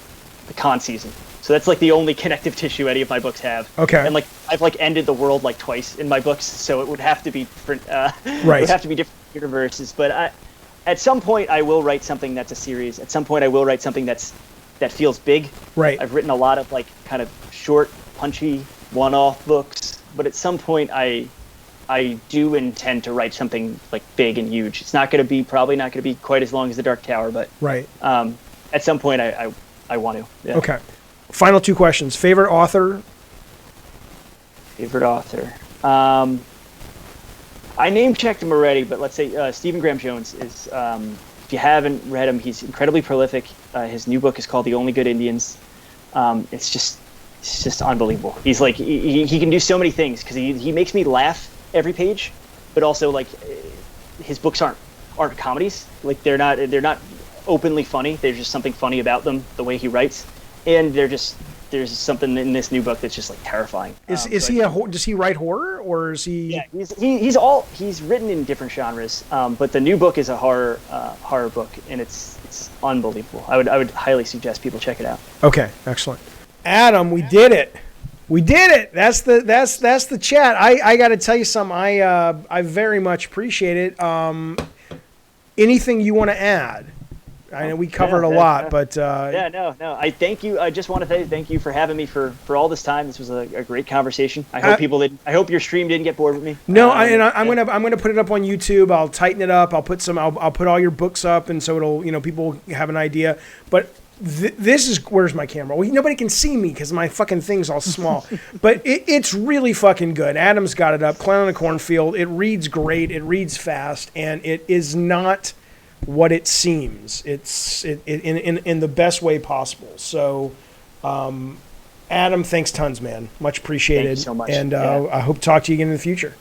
con season. So that's like the only connective tissue any of my books have. Okay. And like I've like ended the world like twice in my books, so it would have to be different. It would have to be different universes. But at some point I will write something that's a series. At some point I will write something that feels big. Right. I've written a lot of like kind of short, punchy, one-off books, but at some point I do intend to write something like big and huge. It's probably not going to be quite as long as the Dark Tower, but at some point I want to. Yeah. Okay. Final 2 questions. Favorite author? Favorite author. I name-checked him already, but let's say Stephen Graham Jones is, if you haven't read him, he's incredibly prolific. His new book is called The Only Good Indians. It's just unbelievable. He's like, he can do so many things because he makes me laugh every page, but also like his books aren't comedies. Like they're not openly funny. There's just something funny about them, the way he writes. And there's something in this new book that's just like terrifying. Does he write horror, or is he? Yeah, he's written in different genres. But the new book is a horror book, and it's unbelievable. I would highly suggest people check it out. Okay, excellent. Adam, we did it. We did it. That's the chat. I got to tell you something. I very much appreciate it. Anything you want to add? I know we covered a lot, but yeah, no. I thank you. I just want to say thank you for having me for all this time. This was a great conversation. I hope I hope your stream didn't get bored with me. No, I'm gonna put it up on YouTube. I'll tighten it up. I'll put all your books up, and so it'll people have an idea. But this is, where's my camera? Well, nobody can see me because my fucking thing's all small. But it's really fucking good. Adam's got it up. Clown in the Cornfield. It reads great. It reads fast, and it is not what it seems. It's in the best way possible. So, Adam, thanks tons, man. Much appreciated. Thank you so much. And I hope to talk to you again in the future.